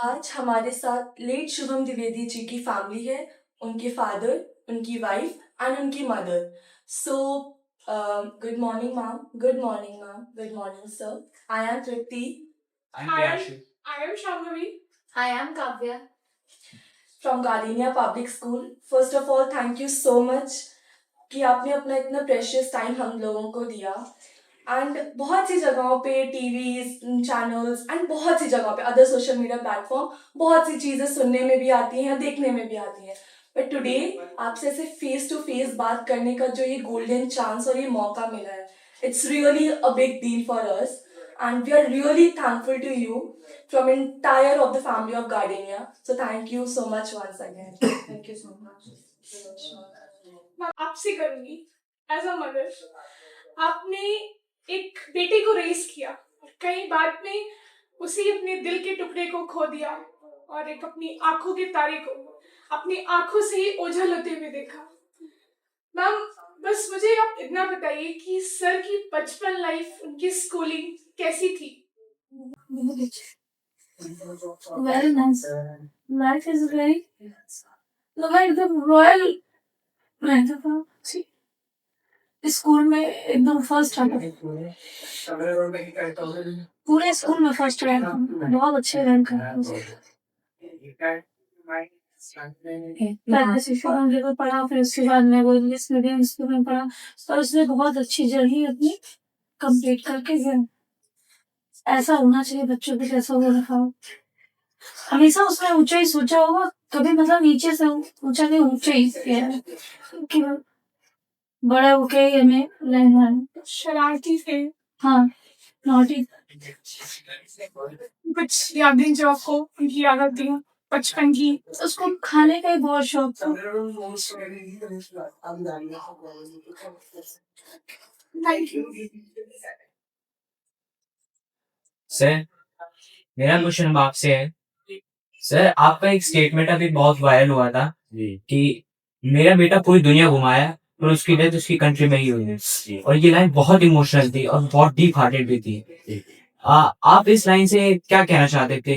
आज हमारे साथ लेट शुभम द्विवेदी जी की फैमिली है, उनके फादर, उनकी वाइफ एंड उनकी mother. So good morning ma'am, good morning ma'am, good morning sir. I am Tripti. I am Shambhavi. I am Kavya. From Gardenia Public School. First of all, thank you so much कि आपने अपना इतना precious time हम लोगों को दिया. And बहुत सी जगहों पे टीवीज चैनल्स एंड बहुत सी जगहों पे अदर सोशल मीडिया प्लेटफॉर्म बहुत सी चीज़ें सुनने में भी आती हैं, देखने में भी आती हैं. बट टुडे आपसे ऐसे फेस टू फेस बात करने का जो ये गोल्डन चांस और ये मौका मिला है, it's really a big deal for us and we are really thankful to you from entire of the family of Gardenia. So thank you so much once again. Thank you so much. मैं आपसे करूंगी as a mother. आपने एक बेटे को race किया और कई बार में उसी अपने दिल के टुकड़े को खो दिया और एक अपनी आंखों के तारे को अपनी आंखों से ही ओझल होते हुए देखा. मैम, बस मुझे आप इतना बताइए कि सर की बचपन लाइफ, उनकी स्कूलिंग कैसी थी? Very nice. Life is very like the royal रहता था. स्कूल में एकदम फर्स्ट आता पूरे स्कूल में फर्स्ट रैंक, बहुत अच्छे रैंक पढ़ा. फिर उसके बाद मैं वो इंग्लिश मीडियम स्कूल में पढ़ा और उसने बहुत अच्छी जर्नी अपनी कंप्लीट करके गया. ऐसा होना चाहिए बच्चों के जैसा वो रखा. हमेशा उसने ऊंचा ही सोचा होगा, कभी मतलब नीचे से ऊंचा नहीं, ऊंचा ही किया है कि बड़े होके हमें लेना है. शरारती थे? हाँ, नॉटी. कुछ यादें जो आपको उनकी याद आती हैं बचपन की? उसको खाने का ही बहुत शौक था. Thank you. सर, मेरा क्वेश्चन आपसे है. सर, आपका एक स्टेटमेंट अभी बहुत वायरल हुआ था कि मेरा बेटा पूरी दुनिया घुमाया और उसकी डेथ उसकी कंट्री में ही हुई है, और ये लाइन बहुत इमोशनल थी और बहुत डीप हार्टेड भी थी. आप इस लाइन से क्या कहना चाहते थे?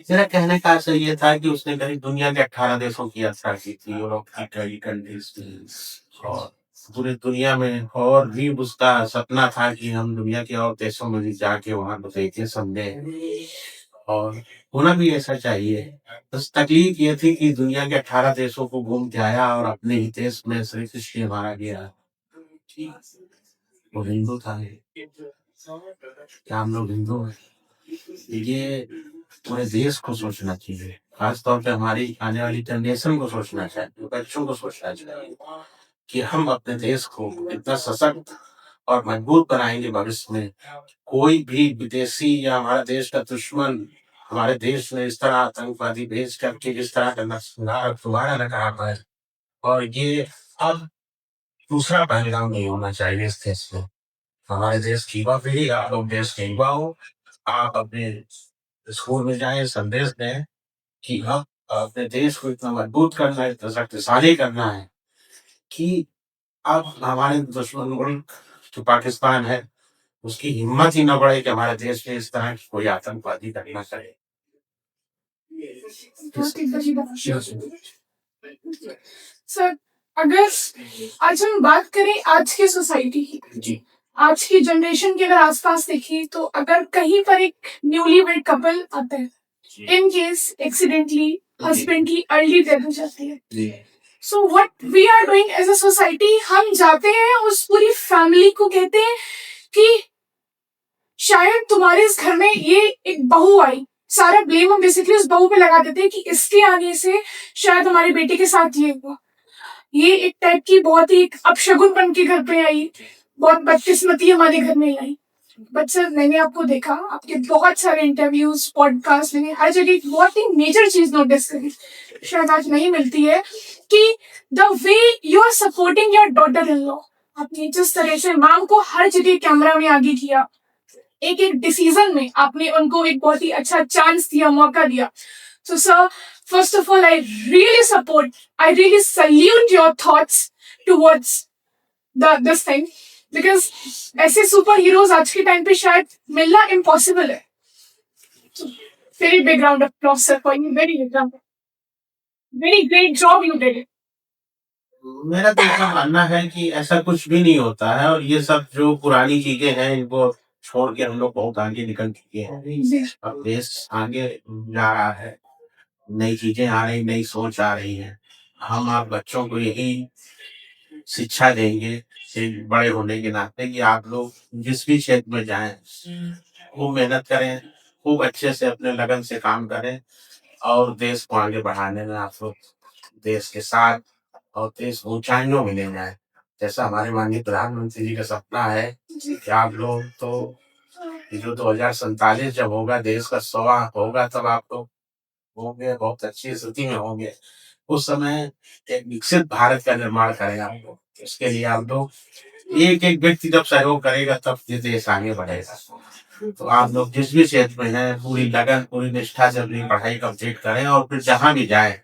मेरा कहने का आशय ये था कि उसने करीब दुनिया के 18 देशों की यात्रा की थी, यूरोप की कई कंट्रीज की, और पूरी दुनिया में, और भी उसका सपना था कि हम दुनिया के और देशों में भी जाके वहां को देखे, समझे, और होना भी ऐसा चाहिए. बस तकलीफ ये थी कि दुनिया के 18 देशों को घूम के आया और अपने ही देश में श्री कृष्ण के मारा गया. वो हिंदू था. क्या हम लोग हिंदू हैं? ये पूरे देश को सोचना चाहिए, खासतौर पे हमारी आने वाली जनरेशन को सोचना चाहिए, बच्चों को सोचना चाहिए कि हम अपने देश को इतना सशक्त और मजबूत बनाएंगे भविष्य में. कोई भी विदेशी या हमारा देश का दुश्मन हमारे देश में इस तरह आतंकवादी भेज करके जिस तरह का नरसंहार दोबारा न करा पाए, और ये अब दूसरा पहलगाम नहीं होना चाहिए इस देश में. हमारे देश की युवा पीढ़ी, आप लोग देश के युवा हो, आप अपने स्कूल में जाए, संदेश दें कि अब अपने देश को इतना मजबूत करना है, इतना शक्तिशाली करना है कि अब हमारे दुश्मन मुल्क जो पाकिस्तान है, उसकी हिम्मत ही न बढ़े कि हमारे देश में इस तरह की कोई आतंकवादी घटना करे. सर, अगर आज हम बात करें आज की सोसाइटी की, जी, आज की जनरेशन के अगर आसपास देखें, तो अगर कहीं पर एक न्यूली वेड कपल आता है, इन केस एक्सीडेंटली हस्बैंड की अर्ली डेथ हो जाती है, so what we are doing as a society, हम जाते हैं उस पूरी फैमिली को कहते हैं कि शायद तुम्हारे इस घर में ये एक बहू आई, सारा ब्लेम हम बेसिकली उस बहू पे लगा देते हैं कि इसके आगे से शायद हमारे बेटे के साथ ये हुआ. ये एक टाइप की बहुत ही अपशगुनपन के घर पे आई, बहुत बदकिस्मती हमारे घर में आई. बट सर, मैंने आपको देखा, आपके बहुत सारे इंटरव्यूज, पॉडकास्ट, मैंने हर जगह एक बहुत ही मेजर चीज नोटिस करी, शायद आज नहीं मिलती है, कि the way you are supporting your daughter in law. आपने जिस तरह से मैम को हर जगह कैमरा में आगे किया, एक एक डिसीजन में आपने उनको एक बहुत ही अच्छा चांस दिया, मौका दिया. So sir, first of all, I really salute your thoughts towards this thing, because ऐसे सुपर हीरोज आज के टाइम पे शायद मिलना इम्पॉसिबल है. very big round of applause, sir, for you. Very big round. Very great job you did. मेरा तो ऐसा मानना है कि ऐसा कुछ भी नहीं होता है और ये सब जो पुरानी चीजें हैं इनको छोड़ के हम लोग बहुत आगे निकल चुके हैं। अब देश आगे जा रहा है, नई चीजें आ रही, नई सोच आ रही है। हम आप बच्चों को यही शिक्षा देंगे एक बड़े होने के नाते कि आप लोग जिस भी क्षेत्र में जाएं खूब मेहनत करें, खूब अच्छे से अपने लगन से काम करें और देश को आगे बढ़ाने में आप लोग देश के साथ और देश ऊंचाइयों में ले जाए। जैसा हमारे माननीय प्रधानमंत्री जी का सपना है कि आप लोग तो जो 2047 जब होगा देश का 100वां होगा तब आप लोग होंगे बहुत अच्छी स्थिति में होंगे। उस समय एक विकसित भारत का निर्माण करें आप लोग। इसके लिए आप लोग एक-एक व्यक्ति जब सहयोग करेगा तब ये देश आगे बढ़ेगा। तो आप लोग जिस भी क्षेत्र में हैं पूरी लगन, पूरी निष्ठा से अपनी पढ़ाई कंप्लीट करें और फिर जहाँ भी जाएँ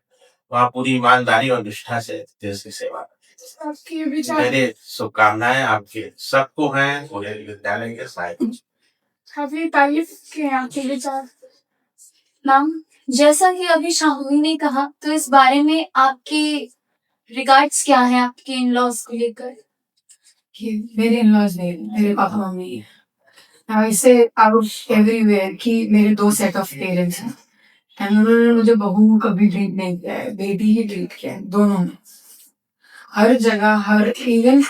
वहाँ पूरी ईमानदारी और निष्ठा से देश की सेवा करें। आपके विचार मेरे शुभकामनाएँ आपके सबको हैं पूरे विद्यालय के साथ। काफी तारीफ के हैं आपके विचार। मैम, जैसा कि अभी शाहवी ने कहा, तो इस बारे में आपके रिगार्ड्स क्या है आपके इन लॉज को लेकर? कि मेरे इन-लॉज़ नहीं, मेरे पापा-मम्मी हैं। आई से आउट एवरीवेयर कि मेरे 2 सेट ऑफ पेरेंट्स हैं एंड उन्होंने मुझे बहू कभी ट्रीट नहीं किया है, बेटी ही ट्रीट किया है, दोनों ने। हर जगह, हर इवन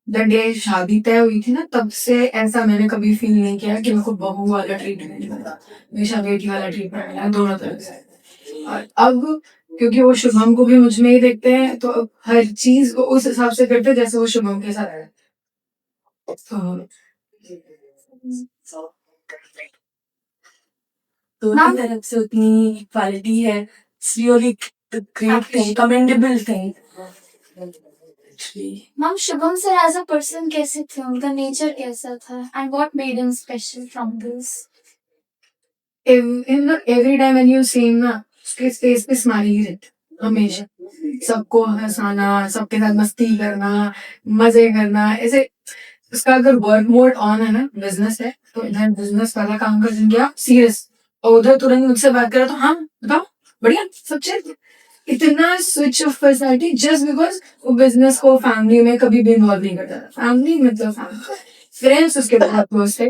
द डे शादी तय हुई थी ना, तब से ऐसा मैंने कभी फील नहीं किया कि मेरे को बहू वाला ट्रीटमेंट मिला। हमेशा बेटी वाला ट्रीटमेंट मिला, दोनों तरफ से। और अब क्योंकि वो शुभम को भी मुझ में ही देखते हैं, तो अब हर चीज़ वो उस हिसाब से करते हैं जैसे वो शुभम के साथ है। तो दोनों तरफ से उतनी क्वालिटी है। It's really great thing, commendable thing. Ma'am, Shubham sir as a person कैसे थे? उनका नेचर कैसा था? And what made him special from this? Every time when you see him ना, उसके फेस पे स्माइल ही रहती है, हमेशा। सबको हँसाना, सबके साथ मस्ती करना, मज़े करना, ऐसे उसका अगर वर्क मोड ऑन है ना, बिज़नेस है, तो इधर बिज़नेस वाला काम कर गया सीरियस और उधर तुरंत मुझसे बात करा तो हाँ, बताओ, बढ़िया, सब चल। इतना switch off personality just because वो बिज़नेस को फैमिली में कभी भी इन्वॉल्व नहीं करता था। फैमिली मतलब फैमिली। फ्रेंड्स उसके बहुत क्लोज़ थे।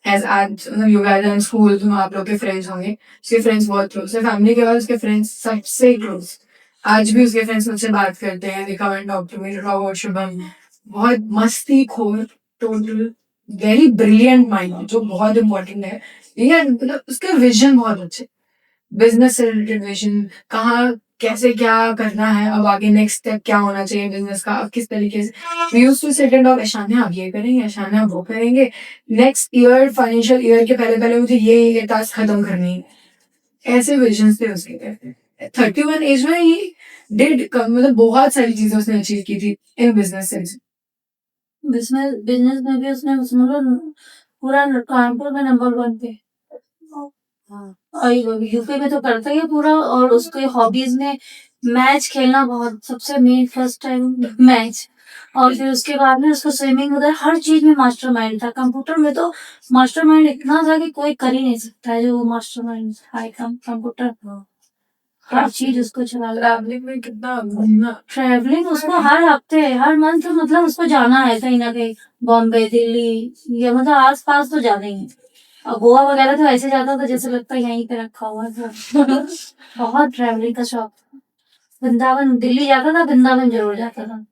एज़ आज मतलब you guys are in school तो आप लोग के फ्रेंड्स होंगे। उसके फ्रेंड्स बहुत क्लोज़ है। फैमिली के बाद उसके फ्रेंड्स सबसे क्लोज़। आज भी उसके फ्रेंड्स मुझसे बात करते हैं। They come and talk to me about Shubham. बहुत मस्तीखोर, टोटल वेरी ब्रिलियंट माइंड जो बहुत इम्पोर्टेंट है। ये मतलब उसके विजन बहुत अच्छे, बिजनेस से रिलेटेड विजन, कहाँ कैसे क्या करना है, अब आगे नेक्स्ट स्टेप क्या होना चाहिए बिजनेस का, अब किस तरीके से। We used to sit and talk, Ishanya आप ये करेंगे, ईशान्या वो करेंगे, नेक्स्ट ईयर फाइनेंशियल ईयर के पहले पहले मुझे ये टास्क खत्म करनी है। ऐसे विजन थे उसके। 31 एज में ही डिड मतलब बहुत सारी चीजें उसने अचीव की थी इन बिजनेस से। बिजनेस में भी उसने पूरा कानपुर में नंबर 1 पे और यूपी में तो करता ही है पूरा। और उसके हॉबीज में मैच खेलना बहुत सबसे मेन फर्स्ट टाइम मैच। और फिर उसके बाद में उसको स्विमिंग उधर हर चीज में मास्टरमाइंड था। कंप्यूटर में तो मास्टरमाइंड इतना था कि कोई कर ही नहीं सकता है जो मास्टरमाइंड है कंप्यूटर। हर चीज उसको चला। ट्रैवलिंग में कितना घूमना, ट्रैवलिंग उसको हर हफ्ते हर मंथ मतलब उसको जाना है कहीं ना कहीं, बॉम्बे दिल्ली या मतलब आस पास तो जाना ही है। और गोवा वगैरह तो ऐसे जाता था जैसे लगता है यहीं पे रखा हुआ है। बहुत ट्रैवलिंग का शौक। वृंदावन दिल्ली जाता था, वृंदावन जरूर जाता था।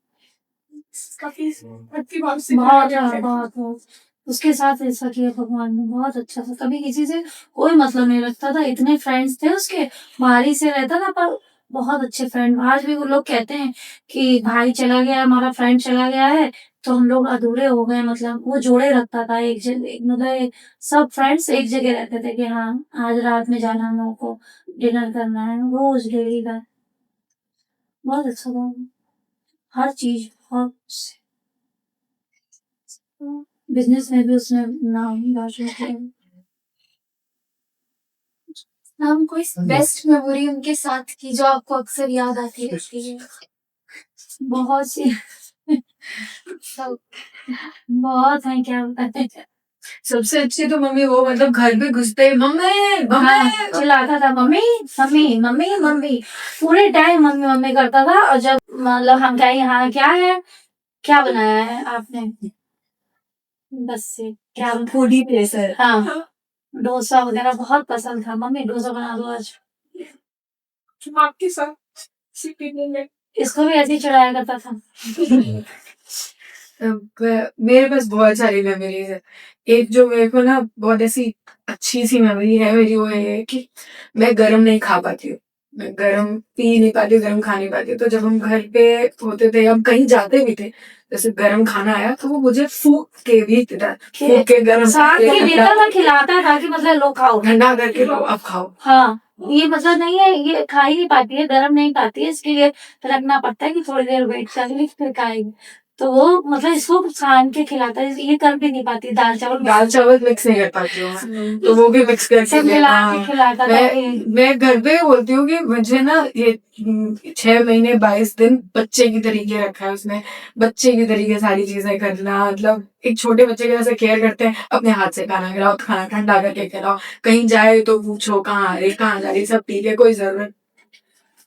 काफी अच्छी बात से बहुत उसके साथ ऐसा किया भगवान ने, बहुत अच्छा था। कभी किसी से कोई मतलब नहीं रखता था। इतने फ्रेंड्स थे उसके, बाहरी से रहता था पर बहुत अच्छे फ्रेंड। आज भी वो लोग कहते हैं कि भाई चला गया, हमारा फ्रेंड चला गया है तो हम लोग अधूरे हो गए। मतलब वो जोड़े रखता था एक जगह, मतलब सब फ्रेंड्स एक जगह रहते थे कि हाँ आज रात में जाना हम लोगों को, डिनर करना है, वो उस डेली का बहुत अच्छा था। हर चीज बहुत बिजनेस में भी उसने नाम रोशन किया। हम कोई बेस्ट मेमोरी उनके साथ की जो आपको अक्सर याद आती रहती है? बहुत सी बहुत है, क्या बताते हैं। सबसे अच्छी तो मम्मी वो मतलब घर पे घुसते ही मम्मी हाँ, मम्मी चिल्लाता था मम्मी मम्मी मम्मी मम्मी, पूरे टाइम मम्मी मम्मी करता था। और जब मतलब हम कहें हाँ क्या है, क्या बनाया है आपने, बस से क्या फूडी प्लेसर। हाँ, डोसा वगैरह बहुत पसंद था, मम्मी डोसा बना दो आज। आपके साथ सिटी में इसको भी ऐसे ही चिढ़ाया करता था। मेरे पास बहुत सारी मेमोरीज है। एक जो मेरे को ना बहुत ऐसी अच्छी सी मेमोरी है मेरी, वो ये है कि मैं गरम नहीं खा पाती हूँ, मैं गरम पी नहीं पाती हूँ, गरम खा नहीं पाती हूँ। तो जब हम घर पे होते थे, हम कहीं जाते भी थे, जैसे गरम खाना आया तो वो मुझे फूक के भी देता, फूक के गरम साथ करके ही देता था, खिलाता था कि मतलब लो खाओ। ठंडा करके लो अब खाओ। हाँ, ये मतलब नहीं है, ये खा ही नहीं पाती है, गरम नहीं खाती है, इसके लिए रखना पड़ता है कि थोड़ी देर वेट कर ले फिर खाएगी। तो वो मतलब इसको छान के खिलाता है, ये कर भी नहीं पाती, दाल चावल मिक्स नहीं कर पाती हूँ मैं, तो वो भी मिक्स करके सब मिला के देना। खिलाता था कि मैं घर पे बोलती हूँ कि मुझे ना ये 6 महीने 22 दिन बच्चे की तरीके रखा है उसने, बच्चे की तरीके सारी चीजें करना, मतलब एक छोटे बच्चे के जैसे केयर करते हैं, अपने हाथ से खाना खिलाओ, खाना ठंडा करके खिलाओ, कहीं जाए तो पूछो कहाँ आ रही कहाँ जा रही, सब ठीक है कोई जरूरत।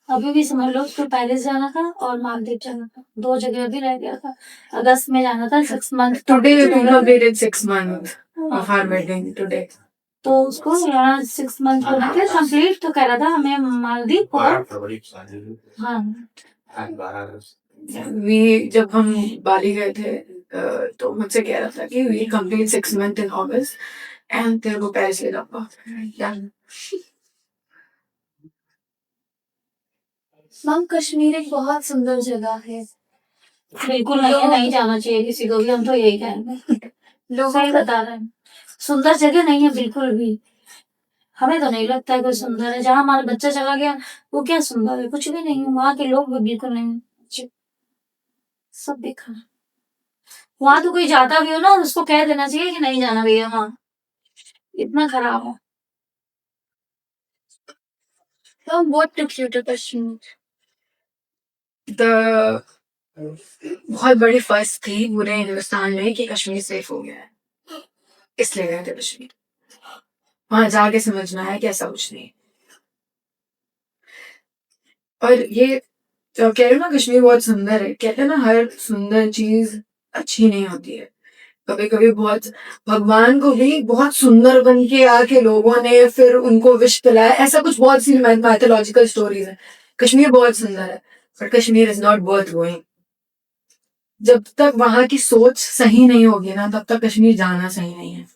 अभी भी समझ लो, उसको पेरिस जाना था और मालदीव जाना था, 2 जगह अभी रह गया था। अगस्त में जाना था 6 month. Today we completed 6 months of our wedding today. तो उसको यहाँ 6 मंथ हो गए थे कंप्लीट, तो कह रहा था हमें मालदीव और 12 फरवरी को शादी हुई। हाँ, आज 12 अगस्त। जब हम बाली गए थे तो मुझसे कह रहा था कि we complete 6 month in August and तेरे को पेरिस ले जाऊंगा। Done. मैम कश्मीर एक बहुत सुंदर जगह है। बिल्कुल नहीं है, नहीं जाना चाहिए किसी को भी, हम तो यही कहेंगे। लोगों सही का बता रहे हैं, सुंदर जगह नहीं है बिल्कुल भी। हमें तो नहीं लगता है कोई सुंदर है। जहाँ हमारा बच्चा चला गया वो क्या सुंदर है, कुछ भी नहीं है। वहाँ के लोग भी बिल्कुल नहीं है अच्छे। सब देखा, वहां तो कोई जाता भी हो ना, उसको कह देना चाहिए कि नहीं जाना भैया वहाँ, इतना खराब है। Ma'am, what took you to Kashmir? The बहुत बड़ी फर्स्ट थी पूरे हिंदुस्तान में कि कश्मीर सेफ हो गया है, इसलिए गए थे कश्मीर। वहां जाके समझ में आया कि ऐसा कुछ नहीं। और ये जो कह रहे हो ना कश्मीर बहुत सुंदर है, कहते हैं ना हर सुंदर चीज अच्छी नहीं होती है। कभी कभी बहुत भगवान को भी बहुत सुंदर बन के आके लोगों ने फिर उनको विश दिलाया, ऐसा कुछ बहुत सी मैथोलॉजिकल स्टोरीज है। कश्मीर बहुत सुंदर है but Kashmir is not worth going. जब तक वहां की सोच सही नहीं होगी ना तब तक कश्मीर जाना सही नहीं है।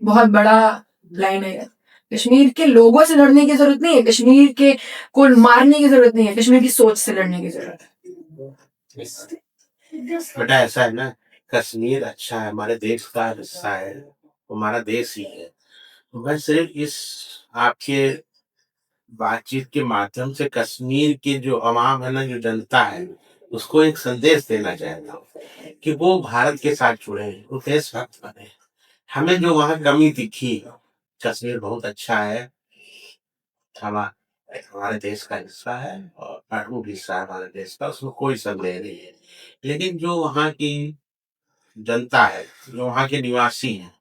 बहुत बड़ा लाइन है। कश्मीर के लोगों से लड़ने की जरूरत नहीं है, कश्मीर के को मारने की जरूरत नहीं है, कश्मीर की सोच से लड़ने की जरूरत है। बेटा ऐसा है ना, कश्मीर अच्छा है, हमारे देश का हिस्सा है, हमारा देश ही है। तो मैं सिर्फ इस आपके बातचीत के माध्यम से कश्मीर की जो अवाम है ना, जो जनता है, उसको एक संदेश देना चाहता हूँ कि वो भारत के साथ जुड़े, वो देशभक्त बने। हमें जो वहाँ कमी दिखी, कश्मीर बहुत अच्छा है, हमारे देश का हिस्सा है और अड़ू भी हिस्सा है हमारे देश का, उसमें कोई संदेह नहीं है। लेकिन जो वहाँ की जनता है, जो वहाँ के निवासी हैं,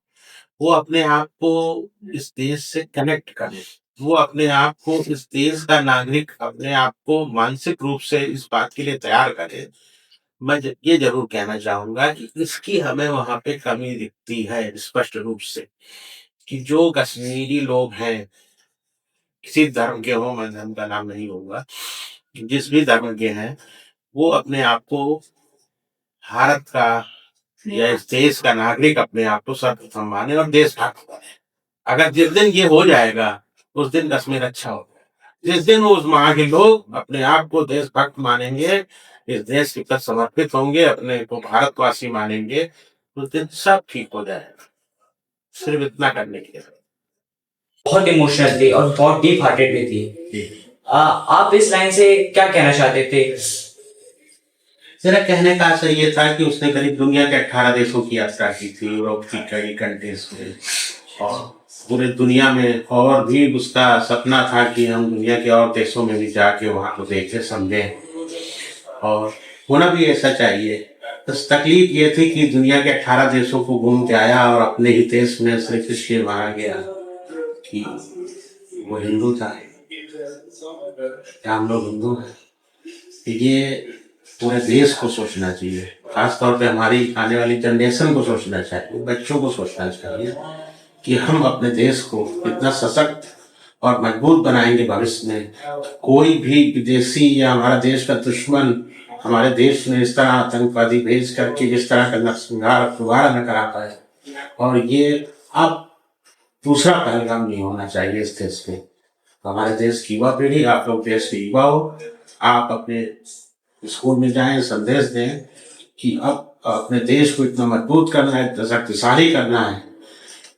वो अपने आप को इस देश से कनेक्ट करें, वो अपने आप को इस देश का नागरिक अपने आप को मानसिक रूप से इस बात के लिए तैयार करें। मैं ये जरूर कहना चाहूंगा कि इसकी हमें वहाँ पे कमी दिखती है स्पष्ट रूप से, कि जो कश्मीरी लोग हैं, किसी धर्म के हो, मैं धर्म का नाम नहीं लूंगा, जिस भी धर्म के हैं, वो अपने आप को भारत का या इस देश का नागरिक अपने आप को सर्वप्रथम माने और देशभक्त बने। अगर जिस दिन ये हो जाएगा उस दिन कश्मीर अच्छा होगा। जिस दिन उस वहाँ के लोग अपने आप को देशभक्त मानेंगे, इस देश के प्रति समर्पित होंगे, अपने को भारतवासी मानेंगे, उस दिन सब ठीक हो जाएगा। सिर्फ इतना करने के लिए। बहुत इमोशनल थी और बहुत डीप हार्टेड भी थी। आप इस लाइन से क्या कहना चाहते थे? मेरा कहने का आशय ये था कि उसने करीब दुनिया के 18 देशों की यात्रा की थी, यूरोप की कई कंट्रीज में, और पूरे दुनिया में, और भी उसका सपना था कि हम दुनिया के और देशों में भी जाके वहाँ को देखें, समझें, और होना भी ऐसा चाहिए। बस तकलीफ ये थी कि दुनिया के 18 देशों को घूम के आया और अपने ही देश में सिर्फ इसलिए मारा गया कि वो हिंदू था। क्या हम लोग हिंदू हैं? ये पूरे देश को सोचना चाहिए, खासतौर पे हमारी आने वाली जनरेशन को सोचना चाहिए, बच्चों को सोचना चाहिए कि हम अपने देश को इतना सशक्त और मजबूत बनाएंगे भविष्य में, कोई भी विदेशी या हमारा देश का दुश्मन हमारे देश में इस तरह आतंकवादी भेज करके इस तरह का नरसंहार दोबारा न करा पाए। और ये अब दूसरा पहलगाम नहीं होना चाहिए इस देश में। हमारे देश की युवा पीढ़ी, आप लोग देश के युवा हो, आप अपने स्कूल में जाएं, संदेश दें कि अब अपने देश को इतना मजबूत करना है, इतना शक्तिशाली करना है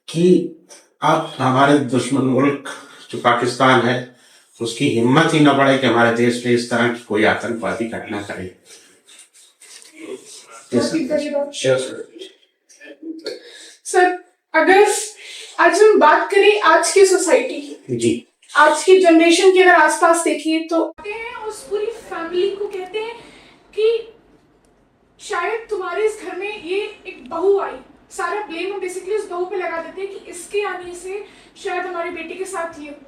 कि अब हमारे दुश्मन मुल्क जो पाकिस्तान है उसकी हिम्मत ही न बढ़े कि हमारे देश में इस तरह की कोई आतंकवादी घटना करे। सर, अगर आज हम बात करें आज की सोसाइटी की, जी, आज की जनरेशन की अगर आसपास देखिए तो कहते हैं उस पूरी फैमिली को कहते हैं कि शायद तुम्हारे इस घर में ये एक बहू आई, सारा ब्लेम हम बेसिकली उस बहू पे लगा देते हैं कि इसके आने से शायद हमारी बेटी के साथ ये हुआ।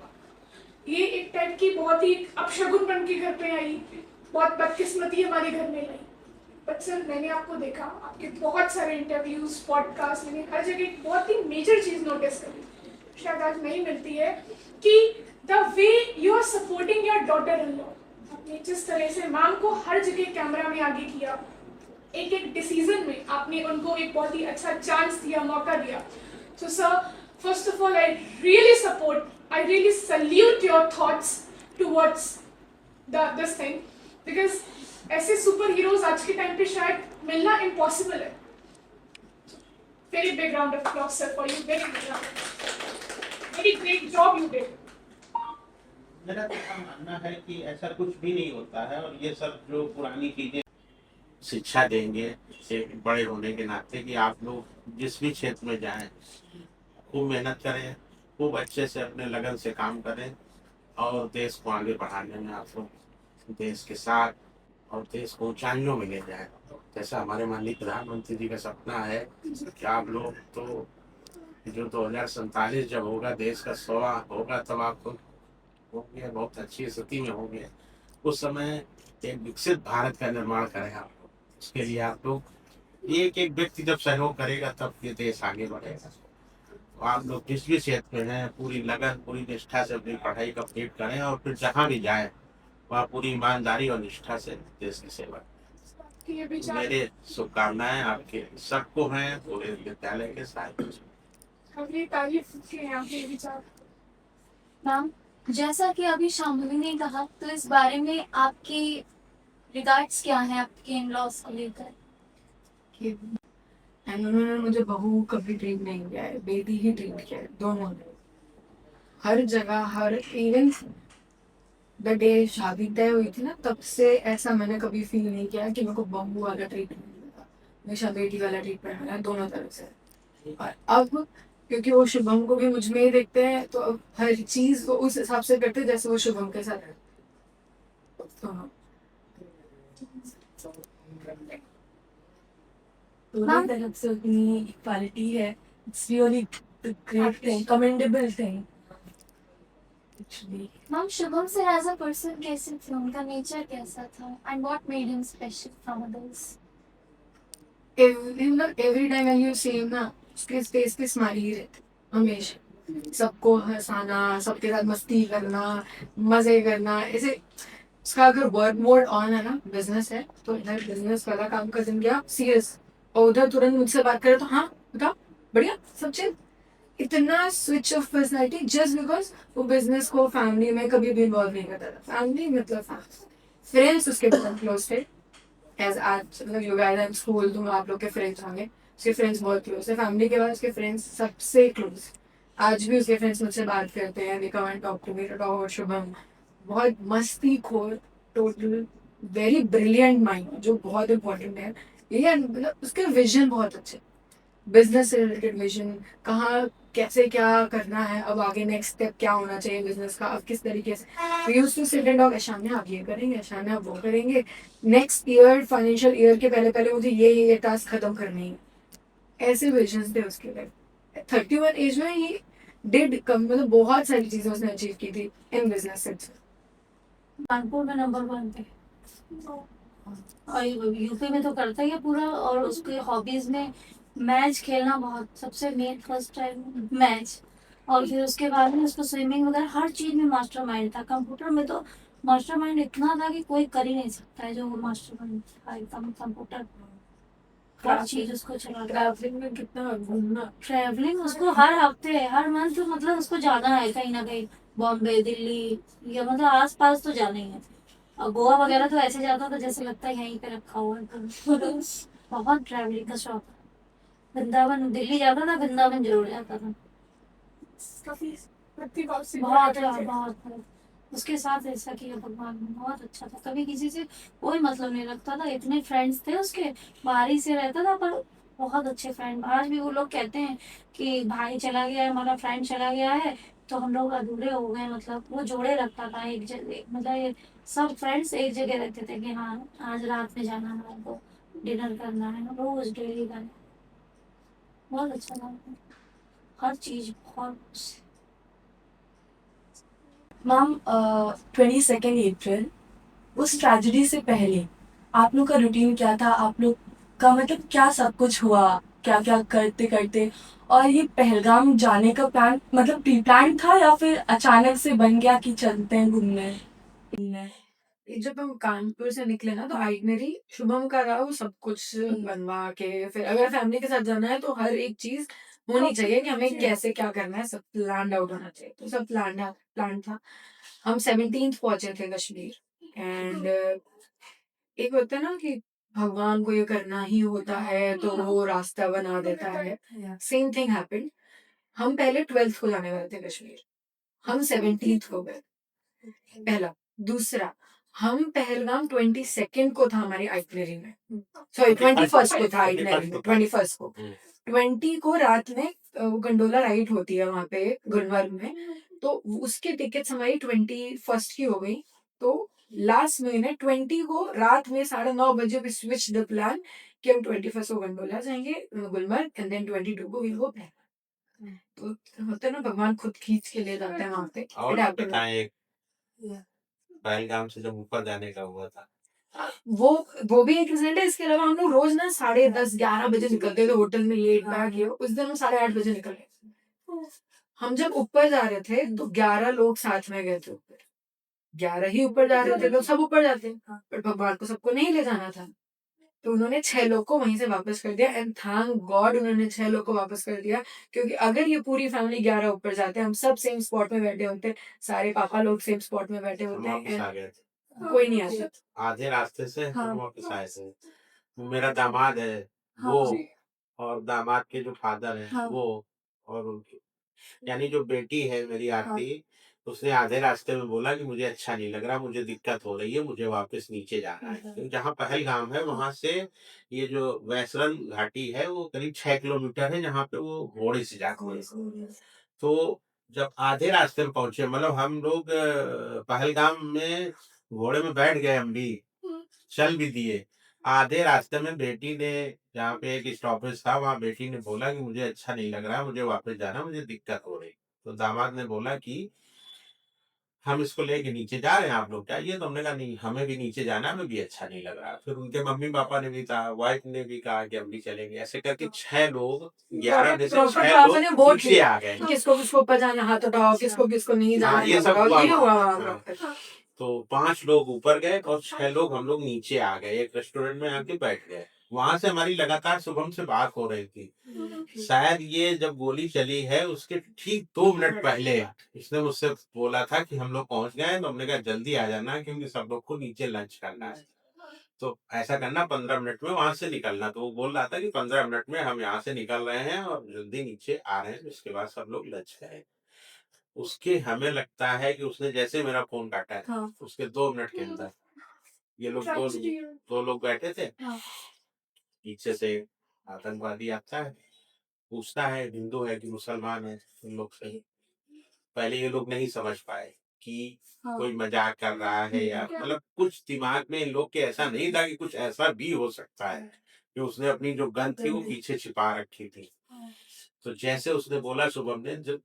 ये एक टाइप की बहुत ही अपशगुन बन के घर पे आई, बहुत बदकिस्मती हमारे घर में लाई। बट सर, मैंने आपको देखा, आपके बहुत सारे इंटरव्यूज, पॉडकास्ट, मैंने हर जगह एक बहुत ही मेजर चीज नोटिस करी, शायद आज नहीं मिलती है, कि the way you are supporting your daughter in law. आपने जिस तरह से मैम को हर जगह कैमरा में आगे किया, एक एक डिसीजन में आपने उनको एक बहुत ही अच्छा चांस दिया, मौका दिया। So sir, first of all, I really salute your thoughts towards this thing, because ऐसे सुपर हीरोज आज के टाइम पे शायद मिलना इम्पॉसिबल है। Very big round of applause sir for you, very great job you did. मेरा तो मानना है कि ऐसा कुछ भी नहीं होता है, और ये सब जो पुरानी चीजें शिक्षा देंगे एक बड़े होने के नाते कि आप लोग जिस भी क्षेत्र में जाएं खूब मेहनत करें, खूब अच्छे से अपने लगन से काम करें और देश को आगे बढ़ाने में आप लोग देश के साथ और देश को ऊंचाइयों में ले जाएं। जैसा हमारे माननीय प्रधानमंत्री जी का सपना है कि आप लोग तो जो 2047 जब होगा, देश का 100वां होगा, तब आप लोग होंगे बहुत अच्छी स्थिति में होंगे। उस समय एक विकसित भारत का निर्माण करें आप लोग। उसके लिए आप लोग एक एक व्यक्ति जब सहयोग करेगा तब ये देश आगे बढ़ेगा। तो आप लोग जिस भी क्षेत्र में हैं पूरी लगन, पूरी निष्ठा से अपनी पढ़ाई कंप्लीट करें और फिर जहाँ भी जाएं वहाँ पूरी ईमानदारी और निष्ठा से देश की सेवा करें। मेरे शुभकामनाएं आपके सबको हैं, पूरे विद्यालय के साथ। मैम, जैसा कि अभी शामुली ने कहा, तो इस बारे में आपके रिगार्ड्स क्या हैं आपके इन-लॉज को लेकर? उन्होंने मुझे बहू कभी ट्रीट नहीं किया है, बेटी ही ट्रीट किया है, दोनों ने। हर जगह, हर इवन द डे शादी तय हुई थी ना, तब से ऐसा मैंने कभी फील नहीं किया कि मेरे को बहू वाला ट्रीटमेंट मिला, हमेशा बेटी वाला ट्रीटमेंट मिला, दोनों तरफ से। और अब क्योंकि वो शुभम को भी मुझ में ही देखते हैं, तो अब हर चीज वो उस हिसाब से करते हैं जैसे वो शुभम के साथ है। दोनों तरफ से उतनी इक्वालिटी है। It's really great thing, commendable thing. Ma'am, Shubham sir as a person कैसे थे, उनका नेचर कैसा था, and what made him special from others? Every time when you see him ना, उसके फेस पे स्माइल ही रहती हमेशा। सबको हंसाना, सबके साथ मस्ती करना, मजे करना, ऐसे। उसका अगर वर्क मोड ऑन है ना, बिजनेस है, तो इधर बिजनेस वाला काम कर दिन गया सीरियस, और उधर तुरंत मुझसे बात करे तो हाँ बताओ, बढ़िया सब चीज। इतना switch off personality just because वो बिजनेस को फैमिली में कभी भी इन्वॉल्व नहीं करता था। फैमिली मतलब फ्रेंड्स उसके बहुत क्लोज थे। एज आज मतलब यू गाइस एंड स्कूल, तुम आप लोग के फ्रेंड्स होंगे, उसके फ्रेंड्स बहुत क्लोज है। फैमिली के बाद उसके फ्रेंड्स सबसे क्लोज। आज भी उसके फ्रेंड्स मुझसे बात करते हैं, they come and talk to me, talk about Shubham. बहुत मस्ती खोर, टोटल वेरी ब्रिलियंट माइंड, जो बहुत इंपॉर्टेंट है। ये मतलब उसके विजन बहुत अच्छे, बिजनेस से रिलेटेड विजन, कहाँ कैसे क्या करना है, अब आगे नेक्स्ट स्टेप क्या होना चाहिए बिजनेस का, अब किस तरीके से। We used to sit and talk, Ishanya आप ये करेंगे, ईशान्या आप वो करेंगे, नेक्स्ट ईयर फाइनेंशियल ईयर के पहले पहले मुझे ये टास्क खत्म करनी है, ऐसे विजन्स थे उसके लिए। 31 एज में ही डिड कम, मतलब बहुत सारी चीजें उसने अचीव की थी इन बिजनेस से। कानपुर में नंबर 1 थे और यूपी में तो करता ही है पूरा। और उसके हॉबीज में मैच खेलना बहुत सबसे मेन फर्स्ट टाइम मैच। और फिर उसके बाद में उसको स्विमिंग वगैरह हर चीज में मास्टरमाइंड था। कंप्यूटर में तो मास्टरमाइंड इतना था कि कोई कर ही नहीं सकता है जो वो मास्टरमाइंड था एकदम। कंप्यूटर हर चीज उसको चला। ट्रैवलिंग में कितना घूमना, ट्रैवलिंग उसको हर हफ्ते हर मंथ मतलब उसको जाना है कहीं ना कहीं, बॉम्बे दिल्ली या मतलब आस पास तो जाना ही है। और गोवा वगैरह तो ऐसे जाता था जैसे लगता है यहीं पे रखा हुआ है बहुत ट्रैवलिंग का शौक है। वृंदावन दिल्ली जाता था, वृंदावन जरूर जाता था। काफी प्रतिभा से बहुत बहुत उसके साथ ऐसा किया भगवान ने, बहुत अच्छा था। कभी किसी से कोई मतलब नहीं रखता था, इतने फ्रेंड्स थे उसके, बाहर ही से रहता था पर बहुत अच्छे फ्रेंड। आज भी वो लोग कहते हैं कि भाई चला गया है, हमारा फ्रेंड चला गया है तो हम लोग अधूरे हो गए। मतलब वो जोड़े रखता था एक जगह, मतलब सब फ्रेंड्स एक जगह रहते थे कि हाँ आज रात में जाना है हमको, डिनर करना है, रोज डेली का। बहुत अच्छा था, हर चीज बहुत। मैम 22 अप्रैल उस ट्रेजेडी से पहले आप लोग का रूटीन क्या था? आप लोग का मतलब क्या सब कुछ हुआ, क्या क्या करते करते? और ये पहलगाम जाने का प्लान मतलब प्री प्लान था या फिर अचानक से बन गया कि चलते हैं घूमने? जब हम कानपुर से निकले ना तो आइटनरी शुभम का था, वो सब कुछ बनवा के, फिर अगर फैमिली के साथ जाना है तो हर एक चीज होनी चाहिए कि हमें कैसे क्या करना है, सब प्लान आउट होना चाहिए। तो सब प्लान था। हम 17th पहुंचे थे कश्मीर। एंड एक होता है ना कि भगवान को ये करना ही होता है तो वो रास्ता बना देता है, सेम थिंग हैपेंड। हम पहले 12th को जाने वाले थे कश्मीर, हम 17th को गए, पहला। दूसरा, हम पहलगाम 22nd को था हमारी आइटनरी में, सॉरी 21st को था आइटनरी में, 21st को। 20 को रात में वो गंडोला राइड होती है वहां पे गुलमर्ग में, तो उसकी टिकट्स हमारी 21st की हो गई। तो लास्ट मिनट 20 को रात में 9:30 वी स्विच द प्लान कि हम 21st को गंडोला जाएंगे गुलमर्ग, एंड देन 22 को वी गो बैक। तो होता है ना, भगवान खुद खींच के ले जाते हैं वहां पे। और It happened. बताएं, एक पहलगाम से जब ऊपर जाने का हुआ था, वो वो भी एक इंसिडेंट है। इसके अलावा हम लोग रोज ना 10:30-11 बजे निकलते थे होटल में लेट बैक ये। उस दिन हम 8:30 बजे निकले। हम जब ऊपर जा रहे थे तो 11 लोग साथ में गए थे ऊपर, 11 ही ऊपर जा रहे थे, लोग सब ऊपर जाते, पर भगवान को सबको नहीं ले जाना था। तो उन्होंने 6 लोग को वहीं से वापस कर दिया, एंड थैंक गॉड उन्होंने 6 लोग को वापस कर दिया। क्योंकि अगर ये पूरी फैमिली 11 ऊपर जाते, हम सब सेम स्पॉट में बैठे होते, सारे पापा लोग सेम स्पॉट में बैठे हम होते, वापस आ एंड गए थे कोई नहीं आता। आधे रास्ते से, हाँ। हम वापस आए थे। मेरा दामाद है वो, और दामाद के जो फादर है हाँ। वो, और उनकी यानी जो बेटी है मेरी आरती, उसने आधे रास्ते में बोला कि मुझे अच्छा नहीं लग रहा, मुझे दिक्कत हो रही है, मुझे वापस नीचे जाना है। क्योंकि जहाँ पहलगाम है वहां से ये जो वैसरन घाटी है वो करीब 6 किलोमीटर है, जहाँ पे वो घोड़े से जाते हैं। तो जब आधे रास्ते में पहुंचे, मतलब हम लोग पहलगाम में घोड़े में बैठ गए, हम भी चल भी दिए। आधे रास्ते में बेटी ने, जहाँ पे एक स्टॉपेज था, वहां बेटी ने बोला कि मुझे अच्छा नहीं लग रहा, मुझे वापस जाना, मुझे दिक्कत हो रही। तो दामाद ने बोला कि हम इसको लेके नीचे जा रहे हैं, आप लोग चाहिए? तो हमने कहा नहीं, हमें भी नीचे जाना है, हमें भी अच्छा नहीं लग रहा। फिर उनके मम्मी पापा ने भी कहा, वाइफ ने भी कहा कि हम भी चलेंगे। ऐसे करके 6 लोग, 11 में से 6 लोग नीचे आ गए। किसको किसको ऊपर जाना हाथ उठाओ, किसको किसको नहीं जाना हाँ, ये हाथ सब उठाओ, हुआ ये हुआ वहाँ। वहाँ हाँ। पे। तो 5 लोग ऊपर गए और 6 लोग हम लोग नीचे आ गए, एक रेस्टोरेंट में आके बैठ गए। वहां से हमारी लगातार शुभम से बात हो रही थी। शायद ये जब गोली चली है उसके ठीक 2 मिनट पहले इसने मुझसे बोला था कि हम लोग पहुंच गए हैं। तो हमने कहा जल्दी आ जाना, क्योंकि सब लोग को नीचे लंच करना है। तो ऐसा करना, 15 मिनट में वहां से निकलना। तो वो बोल रहा था कि 15 मिनट में हम यहाँ से निकल रहे हैं और जल्दी नीचे आ रहे हैं। उसके बाद सब लोग लंच करें। उसके हमें लगता है कि उसने जैसे मेरा फोन काटा है, हाँ। उसके 2 मिनट के अंदर ये लोग दो लोग बैठे थे, पीछे से आतंकवादी आता है, पूछता है हिंदू है कि मुसलमान है उन लोग से। पहले ये लोग नहीं समझ पाए कि हाँ। कोई मजाक कर रहा है या मतलब कुछ दिमाग में इन लोग के ऐसा नहीं था कि कुछ ऐसा भी हो सकता है कि उसने अपनी जो गन थी वो पीछे छिपा रखी थी। तो जैसे उसने बोला शुभम ने, जब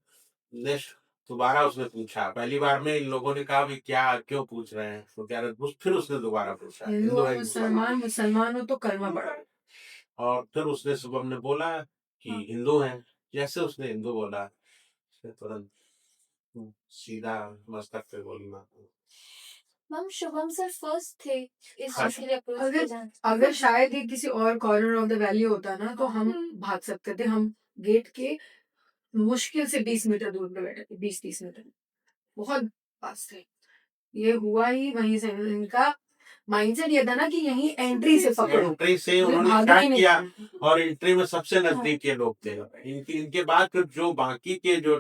नेक्स्ट दोबारा उसने पूछा, पहली बार में इन लोगों ने कहा भी क्या क्यों पूछ रहे हैं, तो कह रहे फिर उसने दोबारा पूछा हिंदू हिंदू और है कि मुसलमान। मुसलमान हो तो कलमा पढ़ो। और फिर उसने शुभम ने बोला कि हिंदू हैं। जैसे उसने हिंदू बोला उसने तुरंत सीधा मस्तक पे गोली मार दी। मैम शुभम सर फर्स्ट थे इस हाँ। चीज के लिए अप्रोच अगर किए जाने। अगर शायद ये किसी और कॉर्नर ऑफ द वैली होता ना तो हम भाग सकते थे। हम गेट के मुश्किल से 20 मीटर दूर पे बैठे थे, 20-30 मीटर, बहुत पास थे। ये हुआ ही वहीं से। इनका माइंडसेट ये था ना कि यहीं एंट्री से पकड़ो, एंट्री से हमें उन्होंने भागना स्टार्ट ही नहीं किया है। और एंट्री में सबसे नजदीक के लोग थे। इनके बाद फिर जो बाकी के जो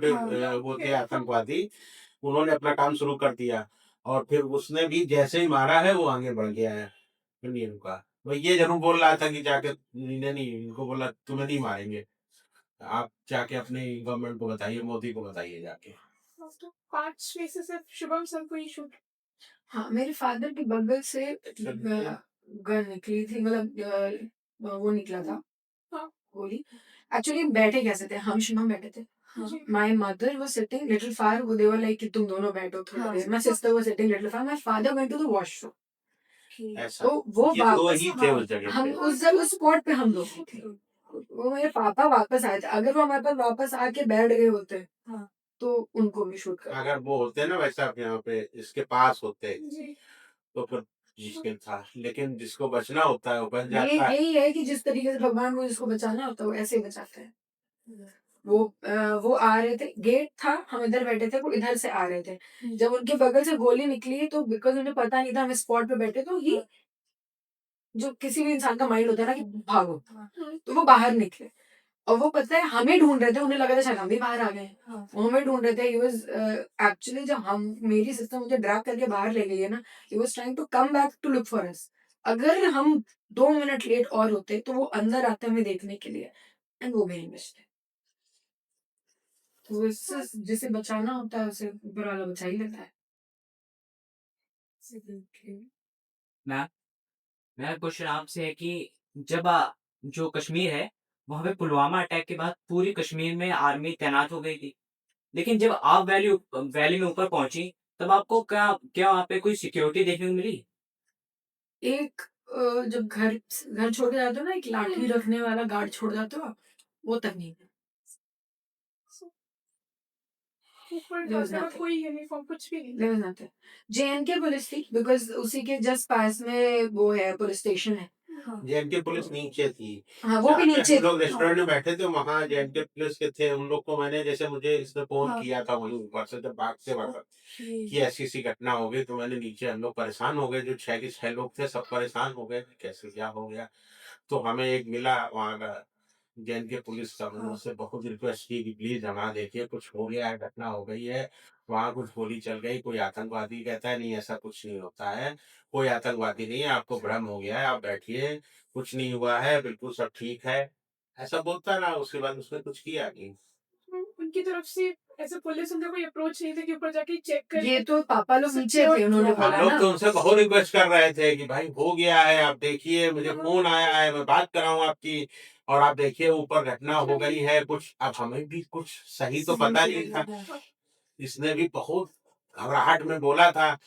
वो थे आतंकवादी, उन्होंने अपना काम शुरू कर दिया और फिर उसने भी जैसे ही मारा है वो आगे बढ़ गया है, फिर नहीं रुका। वो ये जरूर बोल रहा था कि जाके नहीं इनको बोला तुम्हें नहीं मारेंगे, आप जाके अपने गवर्नमेंट को बताइए, मोदी को बताइए जाके। तो 5 में से सिर्फ शुभम सर को ही शूट। हाँ, मेरे फादर के बगल से गन निकली थी, मतलब वो निकला था हाँ। गोली। एक्चुअली बैठे कैसे थे, हम शुभम बैठे थे। My mother was sitting little far, वो दे वर लाइक कि तुम दोनों बैठो थोड़ा देर। My sister was sitting little far, my father went to the washroom. ऐसा तो वो ये दो ही थे उस जगह हम पे। उस स्पॉट पे हम लोग थे। वो मेरे पापा वापस आए थे। अगर वो हमारे पास वापस आके बैठ गए होते तो उनको भी शूट कर। अगर वो होते ना वैसा यहाँ पे इसके पास होते तो फिर मुश्किल था, लेकिन जिसको बचना होता है वो बच जाता है। यही है कि जिस तरीके से भगवान को जिसको बचाना होता है वो ऐसे ही बचाते हैं। वो आ रहे थे, गेट था, हम इधर बैठे थे, वो इधर से आ रहे थे। जब उनके बगल से गोली निकली तो बिकॉज उन्हें पता नहीं था हम स्पॉट पे बैठे, तो ही जो किसी भी इंसान का माइंड होता है ना कि भागो, तो वो बाहर निकले। और वो पता है हमें ढूंढ रहे थे, उन्हें लगा था शायद हम भी बाहर आ गए। वो हमें ढूंढ रहे थे। ही वाज एक्चुअली जब हम मेरी सिस्टर मुझे ड्रैग करके बाहर ले गई है ना, he was trying to come back to look for us. अगर हम 2 मिनट लेट और होते तो वो अंदर आते हमें देखने के लिए, एंड वो भी नहीं बचते। तो इससे जिसे बचाना होता है उसे ऊपर वाला बचा ही लेता है। मैम मेरा क्वेश्चन आपसे है कि जब जो कश्मीर है वहां पे पुलवामा अटैक के बाद पूरी कश्मीर में आर्मी तैनात हो गई थी, लेकिन जब आप वैली में ऊपर पहुंची तब आपको क्या क्या वहाँ पे कोई सिक्योरिटी देखने को मिली? एक जब घर घर छोड़ के जाते हो ना, एक लाठी रखने वाला गार्ड छोड़ जाते हो आप, वो तक नहीं है। ऊपर There was जाते वक्त nothing. कोई यूनिफॉर्म कुछ भी नहीं। There was nothing. JNK police थी, बिकॉज उसी के जस्ट पास में वो है, पुलिस स्टेशन है। जेएनके पुलिस नीचे थी। हाँ, वो भी जहाँ पे नीचे हम लोग थी। रेस्टोरेंट में बैठे थे वहाँ जेएनके पुलिस के थे। उन लोग को मैंने, जैसे मुझे इसने फोन हाँ। किया था वहीं ऊपर से, जब भागते वक्त कि ऐसी घटना हो गई, तो मैंने नीचे, हम लोग परेशान हो गए, जो 6 के 6 लोग थे सब परेशान हो गए कैसे क्या हो गया। तो हमें एक मिला वहाँ का जेएनके पुलिस का, मैंने उससे बहुत रिक्वेस्ट की कि प्लीज हमारा देखिए कुछ हो गया है, घटना हो गई है, वहाँ कुछ गोली चल गई, कोई आतंकवादी। कहता है नहीं ऐसा कुछ नहीं होता है, कोई आतंकवादी नहीं है, आपको भ्रम हो गया है, आप बैठिए, कुछ नहीं हुआ है, बिल्कुल सब ठीक है, ऐसा बोलता रहा। उसके बाद उसने कुछ किया नहीं। उनकी तरफ से ऐसे पुलिस उनका कोई अप्रोच नहीं था कि ऊपर जाके चेक कर। ये तो पापा लोग नीचे थे, उन्होंने हम बोला लोग ना। तो उनसे बहुत रिक्वेस्ट कर रहे थे कि भाई हो गया है, आप देखिए, मुझे फोन आया है, मैं बात कर रहा हूँ आपकी, और आप देखिए ऊपर घटना हो गई है कुछ। अब हमें भी कुछ सही तो पता नहीं था, इसने भी बहुत घबराहट में बोला था,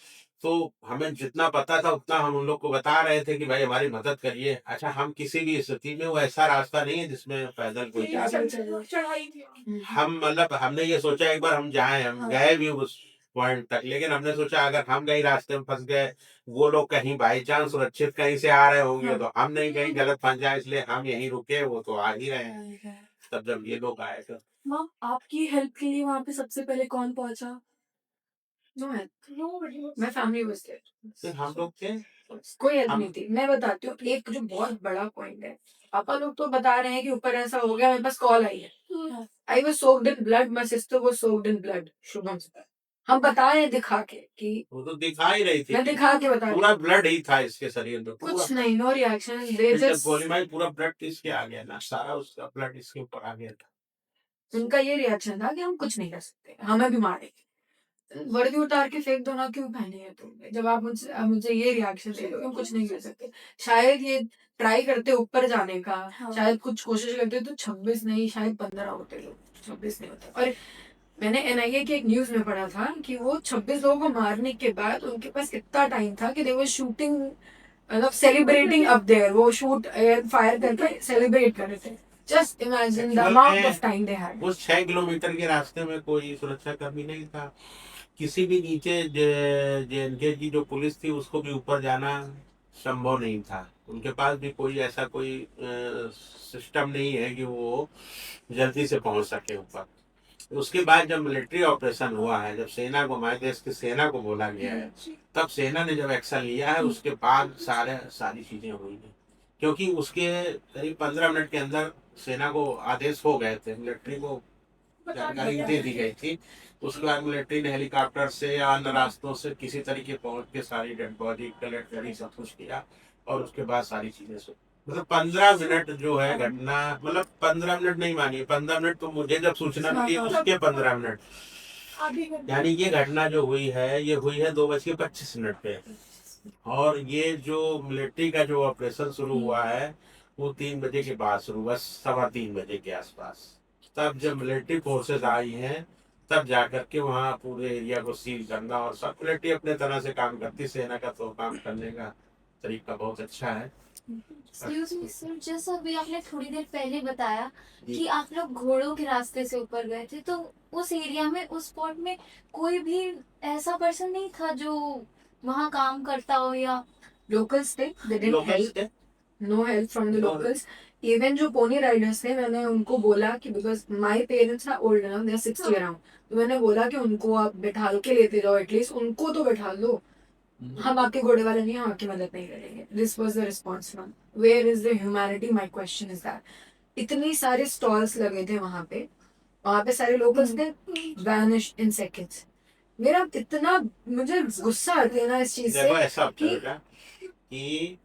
तो हमें जितना पता था उतना हम उन लोग को बता रहे थे कि भाई हमारी मदद करिए। अच्छा, हम किसी भी स्थिति में, वो ऐसा रास्ता नहीं है जिसमें पैदल कोई जा सकता। चढ़ाई थी। हम मतलब हमने ये सोचा एक बार हम जाएं, हम गए भी उस पॉइंट तक, लेकिन हमने सोचा अगर हम कहीं रास्ते में फंस गए, वो लोग कहीं बाई चांस सुरक्षित कहीं से आ रहे होंगे, तो हम नहीं कहीं गलत फंस जाए, इसलिए हम यहीं रुके, वो तो आ ही रहे हैं। तब जब ये लोग आए तो मैम आपकी हेल्प के लिए वहाँ पे सबसे पहले कौन पहुँचा? नो है, Nobody was- मैं फैमिली बस थे, फिर हम लोग थे। कोई हेल्प हम- नहीं थी। मैं बताती हूँ एक जो बहुत बड़ा पॉइंट है। पापा लोग तो बता रहे हैं कि ऊपर ऐसा हो गया, मेरे पास कॉल आई है। I was soaked in blood, my sister was soaked in blood, Shubham से। हम बताए दिखा के कि वो तो दिखा ही रही थी मैं दिखा के बता रही पूरा ब्लड ही था इसके शरीर में हूँ। कुछ नहीं, नो रिएक्शन, दे जब जस्ट गोली मारी पूरा ब्लड इसके आ गया ना, सारा उसका ब्लड इसके ऊपर आ गया था। उनका ये रिएक्शन था कि हम कुछ नहीं कर सकते, हमें भी मारेंगे, वर्दी उतार के फेंक दो ना, क्यों पहने है तुमने, जब आप मुझे ये रिएक्शन दे दो, हम कुछ नहीं कर सकते। शायद ये ट्राई करते ऊपर जाने का, हाँ। शायद कुछ कोशिश करते तो 26 नहीं शायद 15 होते लोग, 26 नहीं होते। और मैंने एनआईए की एक न्यूज में पढ़ा था कि वो 26 लोगों को मारने के बाद उनके पास इतना टाइम था कि दे वर शूटिंग, मतलब सेलिब्रेटिंग अप देयर, वो शूट फायर करके सेलिब्रेट कर रहे थे। Just imagine the Actual amount में ऑफ टाइम दे हैड। उस 6 किलोमीटर के रास्ते में कोई सुरक्षा कर्मी नहीं था, किसी भी नीचे जेएनके की जो पुलिस थी उसको भी ऊपर जाना संभव नहीं था, उनके पास भी कोई ऐसा कोई सिस्टम नहीं है कि वो जल्दी से पहुंच सके ऊपर। उसके बाद जब मिलिट्री ऑपरेशन हुआ है, जब सेना को, हमारे देश की सेना को बोला गया है, तब सेना ने जब एक्शन लिया है, उसके बाद सारी चीजें हुई हैं, क्योंकि उसके करीब 15 मिनट के अंदर सेना को आदेश हो गए थे, मिलिट्री को जानकारी दे दी गई थी। उसके बाद मिलिट्री ने हेलीकॉप्टर से या अन्य रास्तों से किसी तरीके पहुंच के सारी डेड बॉडी कलेक्ट करी, सब कुछ किया, और उसके बाद सारी चीजें मतलब 15 मिनट जो है घटना, मतलब 15 मिनट नहीं मानिए, 15 मिनट तो मुझे जब सूचना मिली उसके 15 मिनट, यानी ये घटना जो हुई है ये हुई है 2:25 पे, और ये जो मिलिट्री का जो ऑपरेशन शुरू हुआ है वो 3 बजे के बाद शुरू हुआ, 3:15 के आसपास। तब जब मिलिट्री फोर्सेस आई हैं तब जाकर के वहाँ पूरे एरिया को सील करना, और सब मिलिट्री अपने तरह से काम करती, सेना का तो काम करने का तरीका बहुत अच्छा है। एक्सक्यूज मी सर, जैसा अभी आपने थोड़ी देर पहले बताया कि आप लोग घोड़ों के रास्ते से ऊपर गए थे, तो उस एरिया में, उस स्पॉट में कोई भी ऐसा पर्सन नहीं था जो वहाँ काम करता हो, या locals थे, they didn't लोकल्स help, थे, no help from the No. locals. Even जो पोनी राइडर्स थे, मैंने उनको बोला कि because my parents are old ना, दे आर 60 अराउंड, तो मैंने बोला कि उनको आप बैठा के लेते जाओ, एटलीस्ट उनको तो बैठा लो, हम आपके घोड़े वाले नहीं, हम आपकी मदद नहीं करेंगे। This was the response from, where is the humanity, my question is that. इतनी सारे स्टॉल्स लगे थे वहां पे सारे लोकल्स थे, वैनिश इन सेकंड्स। मेरा इतना, मुझे गुस्सा आता है ना इस चीज देखो से ऐसा होता कि है कि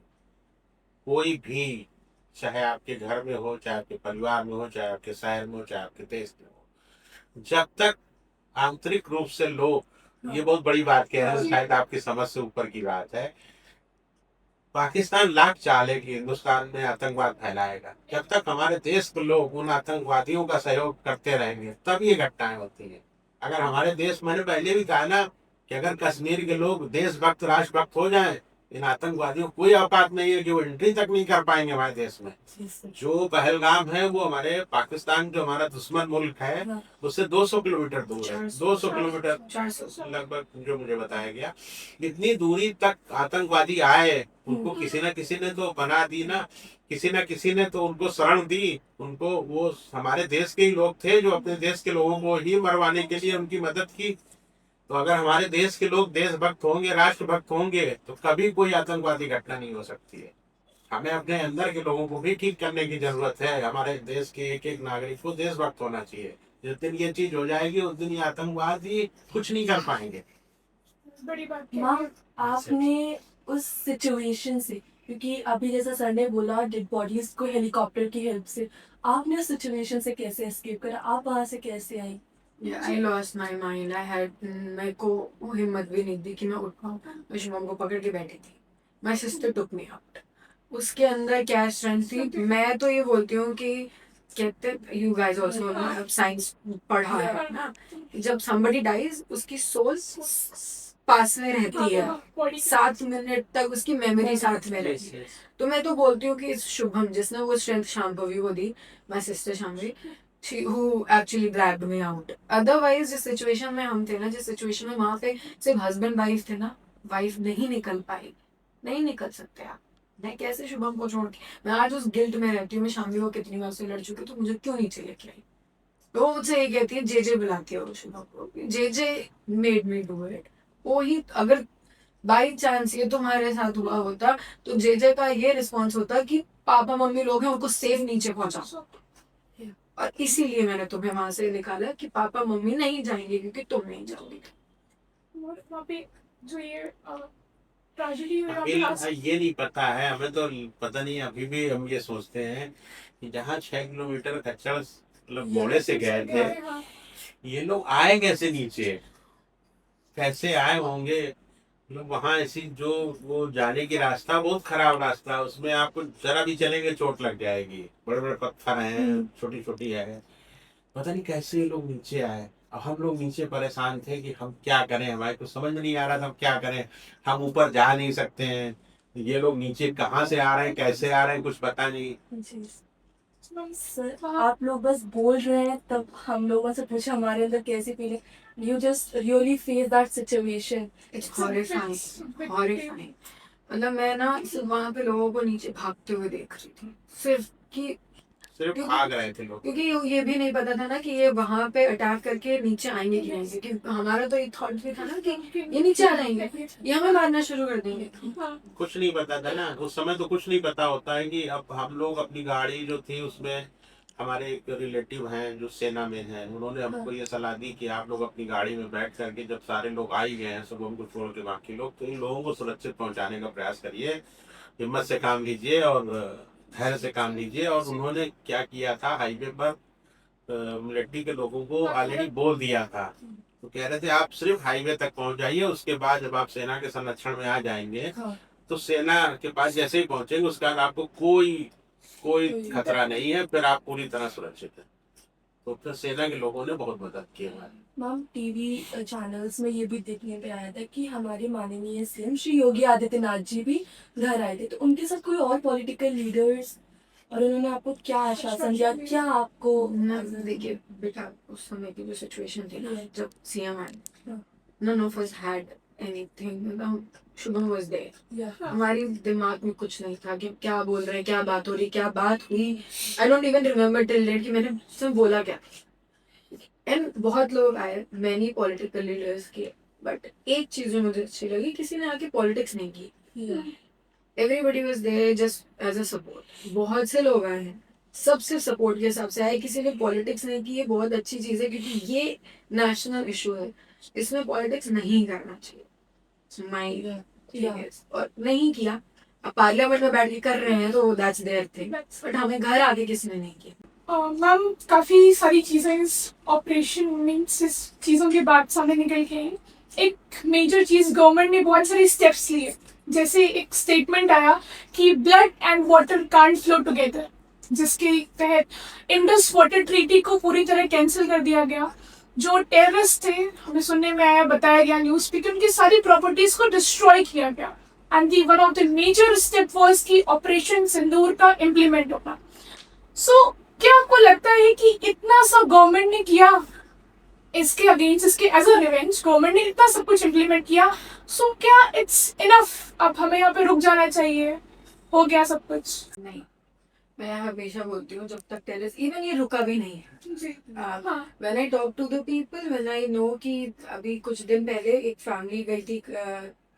कोई भी, चाहे आपके घर में हो, चाहे आपके परिवार में हो, चाहे आपके शहर में हो, चाहे आपके देश में हो, जब तक आंतरिक रूप से लोग, ये बहुत बड़ी बात कह रहे हैं, शायद आपकी समझ से ऊपर की बात है, पाकिस्तान लाख चाले कि हिंदुस्तान में आतंकवाद फैलाएगा, जब तक हमारे देश के लोग उन आतंकवादियों का सहयोग करते रहेंगे तब ये घटनाएं होती हैं। अगर हमारे देश, मैंने पहले भी कहा ना कि अगर कश्मीर के लोग देशभक्त, राष्ट्रभक्त हो जाएं, इन आतंकवादियों को कोई औकात नहीं है कि वो एंट्री तक नहीं कर पाएंगे हमारे देश में। जो पहलगाम है वो हमारे पाकिस्तान, जो हमारा दुश्मन मुल्क है, उससे 200 किलोमीटर दूर है, 200 किलोमीटर 400 लगभग जो मुझे बताया गया। इतनी दूरी तक आतंकवादी आए, उनको किसी न किसी ने तो बना दी ना, किसी न किसी ने तो उनको शरण दी, उनको, वो हमारे देश के ही लोग थे जो अपने देश के लोगों को ही मरवाने के लिए उनकी मदद की। तो अगर हमारे देश के लोग देशभक्त होंगे, राष्ट्रभक्त होंगे, तो कभी कोई आतंकवादी घटना नहीं हो सकती है। हमें अपने अंदर के लोगों को भी ठीक करने की जरूरत है। हमारे देश के एक एक नागरिक को देशभक्त होना चाहिए। जिस दिन ये चीज हो जाएगी उस दिन ये आतंकवादी कुछ नहीं कर पाएंगे। बड़ी बात मैम, आपने उस सिचुएशन से, क्योंकि अभी जैसा सर ने बोला डेड बॉडीज को हेलीकॉप्टर की हेल्प से, आपने उस सिचुएशन से कैसे एस्केप करा, आप वहां से कैसे आई? I lost my mind, I had, मेरे को हिम्मत भी नहीं थी कि मैं उठ पाऊँ, मैं शुभम को पकड़ के बैठी थी। My sister took me out. उसके अंदर क्या स्ट्रेंथ थी, मैं तो ये बोलती हूँ कि कहते, यू गाइस आल्सो साइंस पढ़ा है ना, जब somebody डाइज उसकी सोल पास में रहती है, 7 मिनट तक उसकी मेमोरी साथ में रहती है। तो मैं तो बोलती हूँ कि शुभम, जिसने वो स्ट्रेंथ शांभवी को दी, my sister Shambhavi, who actually dragged me out. Otherwise जिस सिचुएशन में हम थे ना, जिस सिचुएशन में वहाँ पे सिर्फ हस्बैंड वाइफ थे ना, वाइफ नहीं निकल पाई, नहीं निकल सकते आप। मैं कैसे शुभम को छोड़ के, मैं आज उस गिल्ट में रहती हूँ, मैं शामी को कितनी बार से लड़ चुकी, तो मुझे क्यों नीचे लेके आई। तो वो मुझसे ये कहती है, जे बुलाती है वो शुभम को, जे मेड मी डू इट। वो ही, अगर बाई चांस ये तुम्हारे साथ हुआ होता तो जे का ये रिस्पॉन्स होता कि पापा मम्मी लोग हैं, उनको सेफ नीचे पहुंचा। और इसीलिए मैंने तुम्हें वहां से निकाला कि पापा मम्मी नहीं जाएंगे क्योंकि तुम नहीं जाओगी। और वहाँ पे जो ये ट्रेजेडी हुई अभी ये नहीं पता है हमें, तो पता नहीं, अभी भी हम ये सोचते हैं कि जहाँ 6 किलोमीटर खच्चर मतलब घोड़े से गए थे, हाँ, ये लोग आए कैसे नीचे, कैसे आए होंगे। मतलब वहां ऐसी जो वो जाने की रास्ता बहुत खराब रास्ता, उसमें आपको जरा भी चलेंगे चोट लग जाएगी, बड़े बड़े पत्थर हैं, छोटी छोटी है, पता नहीं कैसे ये लोग नीचे आए। अब हम लोग नीचे परेशान थे कि हम क्या करें, हमारे कुछ समझ में नहीं आ रहा था हम क्या करें, हम ऊपर जा नहीं सकते हैं, ये लोग नीचे कहाँ से आ रहे हैं, कैसे आ रहे हैं, कुछ पता नहीं। जी सर, आप लोग बस बोल रहे हैं तब हम लोगों से पूछा हमारे अंदर कैसी feeling, you just really face that situation. It's horrifying. मतलब मैं ना सिर्फ वहाँ पे लोगों को नीचे भागते हुए देख रही थी, सिर्फ कि सिर्फ भाग रहे थे लोग। क्योंकि ये भी नहीं पता था ना कि ये वहाँ पे अटैक करके नीचे आएंगे कि नहीं, क्योंकि हमारा तो एक थॉट भी था ना कि ये नीचे आ जाएंगे, ये हमें मारना शुरू कर देंगे। कुछ नहीं पता था ना उस समय, तो कुछ नहीं पता होता है कि अब हम लोग अपनी गाड़ी जो थी उसमें, हमारे एक रिलेटिव हैं जो सेना में हैं, उन्होंने हमको ये सलाह दी कि आप लोग अपनी गाड़ी में बैठ करके, जब सारे लोग आ ही गए हैं सब हमको छोड़ के बाकी लोग, तो इन लोगों को सुरक्षित पहुंचाने का प्रयास करिए, हिम्मत से काम लीजिए और धैर्य से काम लीजिए। और उन्होंने क्या किया था, हाईवे पर मिलिट्री के लोगों को ऑलरेडी बोल दिया था, तो कह रहे थे आप सिर्फ हाईवे तक पहुंच जाइए, उसके बाद जब आप सेना के संरक्षण में आ जाएंगे तो सेना के पास जैसे ही पहुंचेंगे उसके बाद आपको कोई खतरा नहीं है, फिर आप पूरी तरह सुरक्षित है। तो फिर सेना के लोगों ने बहुत मदद की हमारी। मैम टीवी चैनल्स में ये भी देखने पे आया था कि हमारे माननीय सीएम श्री योगी आदित्यनाथ जी भी घर आए थे, तो उनके साथ कोई और पॉलिटिकल लीडर्स, और उन्होंने आपको क्या आश्वासन दिया, क्या आपको? देखिए बेटा, उस समय की जो सिचुएशन थी ना, Yeah. जब सीएम आए, Yeah. none of us had anything, मतलब शुभम was there, या हमारी दिमाग में कुछ नहीं था कि क्या बोल रहे हैं, क्या बात हो रही, क्या बात हुई। I don't even remember till date कि मैंने सिर्फ बोला क्या। एंड बहुत लोग आए, मैनी पॉलिटिकल लीडर्स के, बट एक चीज जो मुझे अच्छी लगी, किसी ने आके पॉलिटिक्स नहीं की। Everybody was there just as a support. बहुत से लोग आए हैं, सब सिर्फ सपोर्ट के हिसाब से आए, किसी ने पॉलिटिक्स नहीं की। ये बहुत अच्छी चीज है क्योंकि ये नेशनल इशू है, इसमें पॉलिटिक्स नहीं करना चाहिए। माई और नहीं किया, अब पार्लियामेंट में बैठ के कर रहे हैं तो दैट्स देयर थिंग, बट हमें घर आके किसी ने नहीं किया। मैम काफ़ी सारी चीज़ें इस ऑपरेशन मीन्स इस चीज़ों के बाद सामने निकल के आई। एक मेजर चीज़, गवर्नमेंट ने बहुत सारे स्टेप्स लिए, जैसे एक स्टेटमेंट आया कि blood and water can't flow together, जिसके तहत इंडस वाटर ट्रीटी को पूरी तरह कैंसिल कर दिया गया। जो टेररिस्ट थे, हमें सुनने में आया, बताया गया न्यूज़ पे कि उनकी सारी प्रॉपर्टीज को डिस्ट्रॉय किया गया। And the one of the major step was कि ऑपरेशन सिंदूर का इम्प्लीमेंट होना। सो क्या आपको लगता है कि इतना सब गवर्नमेंट ने किया इसके अगेंस्ट, इसके एज अ रिवेंज गवर्नमेंट ने इतना सब कुछ इम्प्लीमेंट किया, सो क्या इट्स इनफ, अब हमें यहाँ पे रुक जाना चाहिए, हो गया सब कुछ? नहीं, मैं हमेशा बोलती हूँ जब तक टेररिस्ट, इवन ये रुका भी नहीं है। जी when I talk to the people, when I know कि अभी कुछ दिन पहले एक फैमिली गई थी,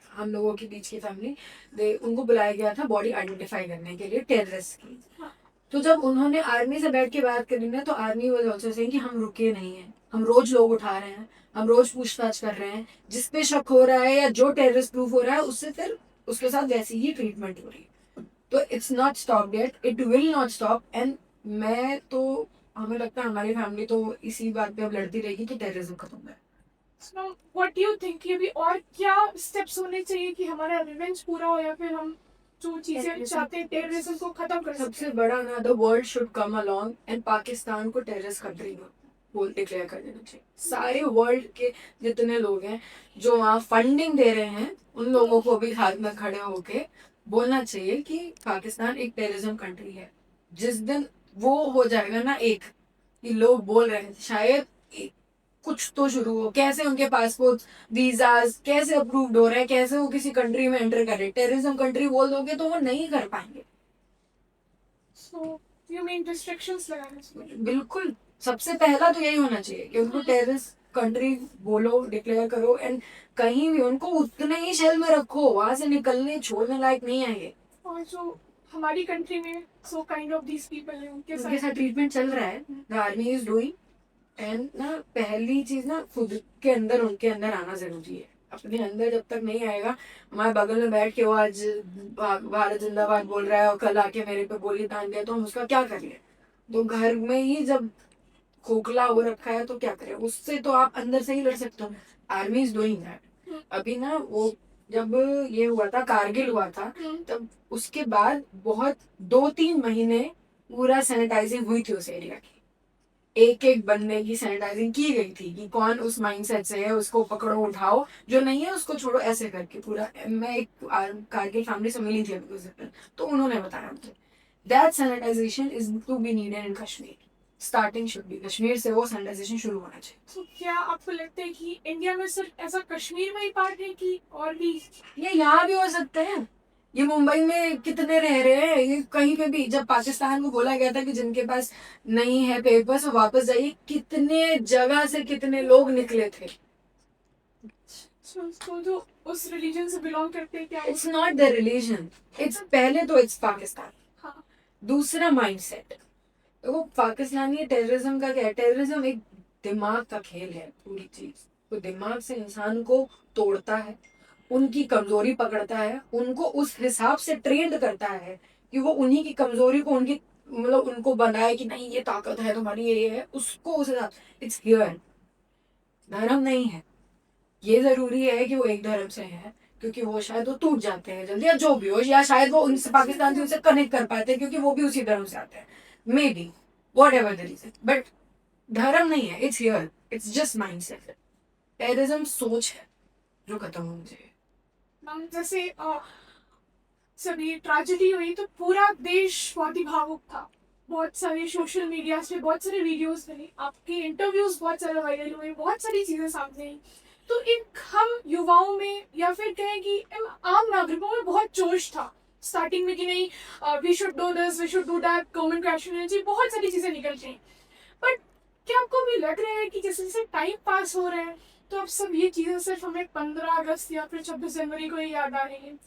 हम लोगों के बीच की फैमिली, उनको बुलाया गया था बॉडी आइडेंटिफाई करने के लिए टेररिस्ट की। तो जब उन्होंने आर्मी से बैठ के बात करी ना, तो आर्मी वाज आल्सो सेइंग कि हम रुके नहीं हैं, हम रोज लोग उठा रहे हैं, हम रोज पूछताछ कर रहे हैं, जिस पे शक हो रहा है या जो टेररिस्ट प्रूफ हो रहा है उससे फिर उसके साथ वैसी ही ट्रीटमेंट हो रही है। तो it's not stop yet, it will not stop. And मैं तो, हमें लगता है हमारी फैमिली तो इसी बात पे अब लड़ती रहेगी कि टेररिज्म खत्म है। So, what do you think, ये भी और क्या स्टेप्स होने चाहिए कि हमारा रिवेंज पूरा हो, या फिर हम जो चीजें चाहते हैं टेररिज्म को खत्म कर सबसे बड़ा ना, the world should come along and Pakistan को टेररिस्ट कंट्री बोल डिक्लेयर कर देना चाहिए। सारे वर्ल्ड के जितने लोग हैं जो वहाँ फंडिंग दे रहे हैं, उन लोगों को भी हाथ में खड़े होके बोलना चाहिए कि पाकिस्तान एक टेररिज्म कंट्री है। जिस दिन वो हो जाएगा ना, एक कि लोग बोल रहे हैं, शायद कुछ तो शुरू हो। कैसे उनके पासपोर्ट, वीजाज कैसे अप्रूव्ड हो रहे हैं, कैसे वो किसी कंट्री में एंटर कर रहे हैं। टेररिज्म कंट्री बोल दोगे तो वो नहीं कर पाएंगे। So, you mean restrictions लगाने चाहिए? बिल्कुल, सबसे पहला तो यही होना चाहिए कि उनको टेररिस्ट कंट्री बोलो, डिक्लेयर करो, एंड कहीं भी उनको उतने ही शेल में रखो, वहां से निकलने छोड़ने लायक नहीं आएंगे। और जो हमारी कंट्री में so kind of these people हैं, उनके उनके साथ साथ ट्रीटमेंट चल रहा है, the army is doing. And ना, पहली चीज ना, खुद के अंदर उनके अंदर आना जरूरी है। अपने अंदर जब तक नहीं आएगा, हमारे बगल में बैठ के वो आज भारत जिंदाबाद बोल रहा है और कल आके मेरे पे गोली तान दिया, तो हम उसका क्या करें? तो घर में ही जब खोखला हो रखा है तो क्या करें? उससे तो आप अंदर से ही लड़ सकते हो। Army is doing that. अभी ना वो जब ये हुआ था, कारगिल हुआ था, तब उसके बाद बहुत 2-3 महीने पूरा सैनिटाइजिंग हुई थी उस एरिया की। एक एक बंदे की सैनिटाइजिंग की गई थी कि कौन उस माइंडसेट से है, उसको पकड़ो उठाओ, जो नहीं है उसको छोड़ो, ऐसे करके पूरा। मैं एक कारगिल फैमिली से मिली थी अभी कुछ दिन पहले, तो उन्होंने बताया मुझे that sanitisation is to be needed in Kashmir. Starting should be Kashmir से, वो सैनिटाइजेशन शुरू होना चाहिए। तो क्या आपको लगता है कि इंडिया में सिर्फ ऐसा कश्मीर में ही पार्ट है कि और भी? ये यहाँ भी हो सकते हैं। ये मुंबई में कितने रह रहे हैं, ये कहीं पे भी। जब पाकिस्तान को बोला गया था कि जिनके पास नहीं है पेपर्स वो वापस जाइए, कितने जगह से कितने लोग निकले थे। तो जो उस रिलीजन से बिलोंग करते हैं क्या? It's not the religion, it's पहले तो इट्स पाकिस्तान। हाँ। दूसरा माइंडसेट, वो पाकिस्तानी टेररिज्म का क्या है? टेररिज्म एक दिमाग का खेल है पूरी चीज। तो दिमाग से इंसान को तोड़ता है, उनकी कमजोरी पकड़ता है, उनको उस हिसाब से ट्रेंड करता है कि वो उन्हीं की कमजोरी को उनकी मतलब उनको बनाए कि नहीं ये ताकत है तुम्हारी, ये है, उसको उस हिसाब। It's here. धर्म नहीं है। ये जरूरी है कि वो एक धर्म से है, क्योंकि वो शायद वो टूट जाते हैं जल्दी, या जो भी हो, या शायद वो उनसे पाकिस्तान से उनसे कनेक्ट कर पाते हैं क्योंकि वो भी उसी धर्म से आते हैं, maybe, whatever the reason. But धर्म नहीं है, it's here, it's just mindset. Terrorism सोच है जो खत्म होनी चाहिए। मैम जैसे सभी ट्रेजेडी हुई तो पूरा देश बहुत ही भावुक था। बहुत सारे सोशल मीडिया पे बहुत सारे वीडियोस बने, आपके इंटरव्यूज बहुत सारे वायरल हुए, बहुत सारी चीजें सामने आई। तो इन हम युवाओं में या फिर कहें कि इन आम नागरिकों में बहुत जोश था स्टार्टिंग में कि नहीं we should do this, we should do that, government को एक्शन लेना चाहिए, बहुत सारी चीजें निकल रही। बट क्या आपको भी लग रहा है कि जैसे जैसे टाइम पास हो रहा है तो अब सब ये चीजें सिर्फ हमें 15 अगस्त या फिर 26 जनवरी को ही याद आ रही है?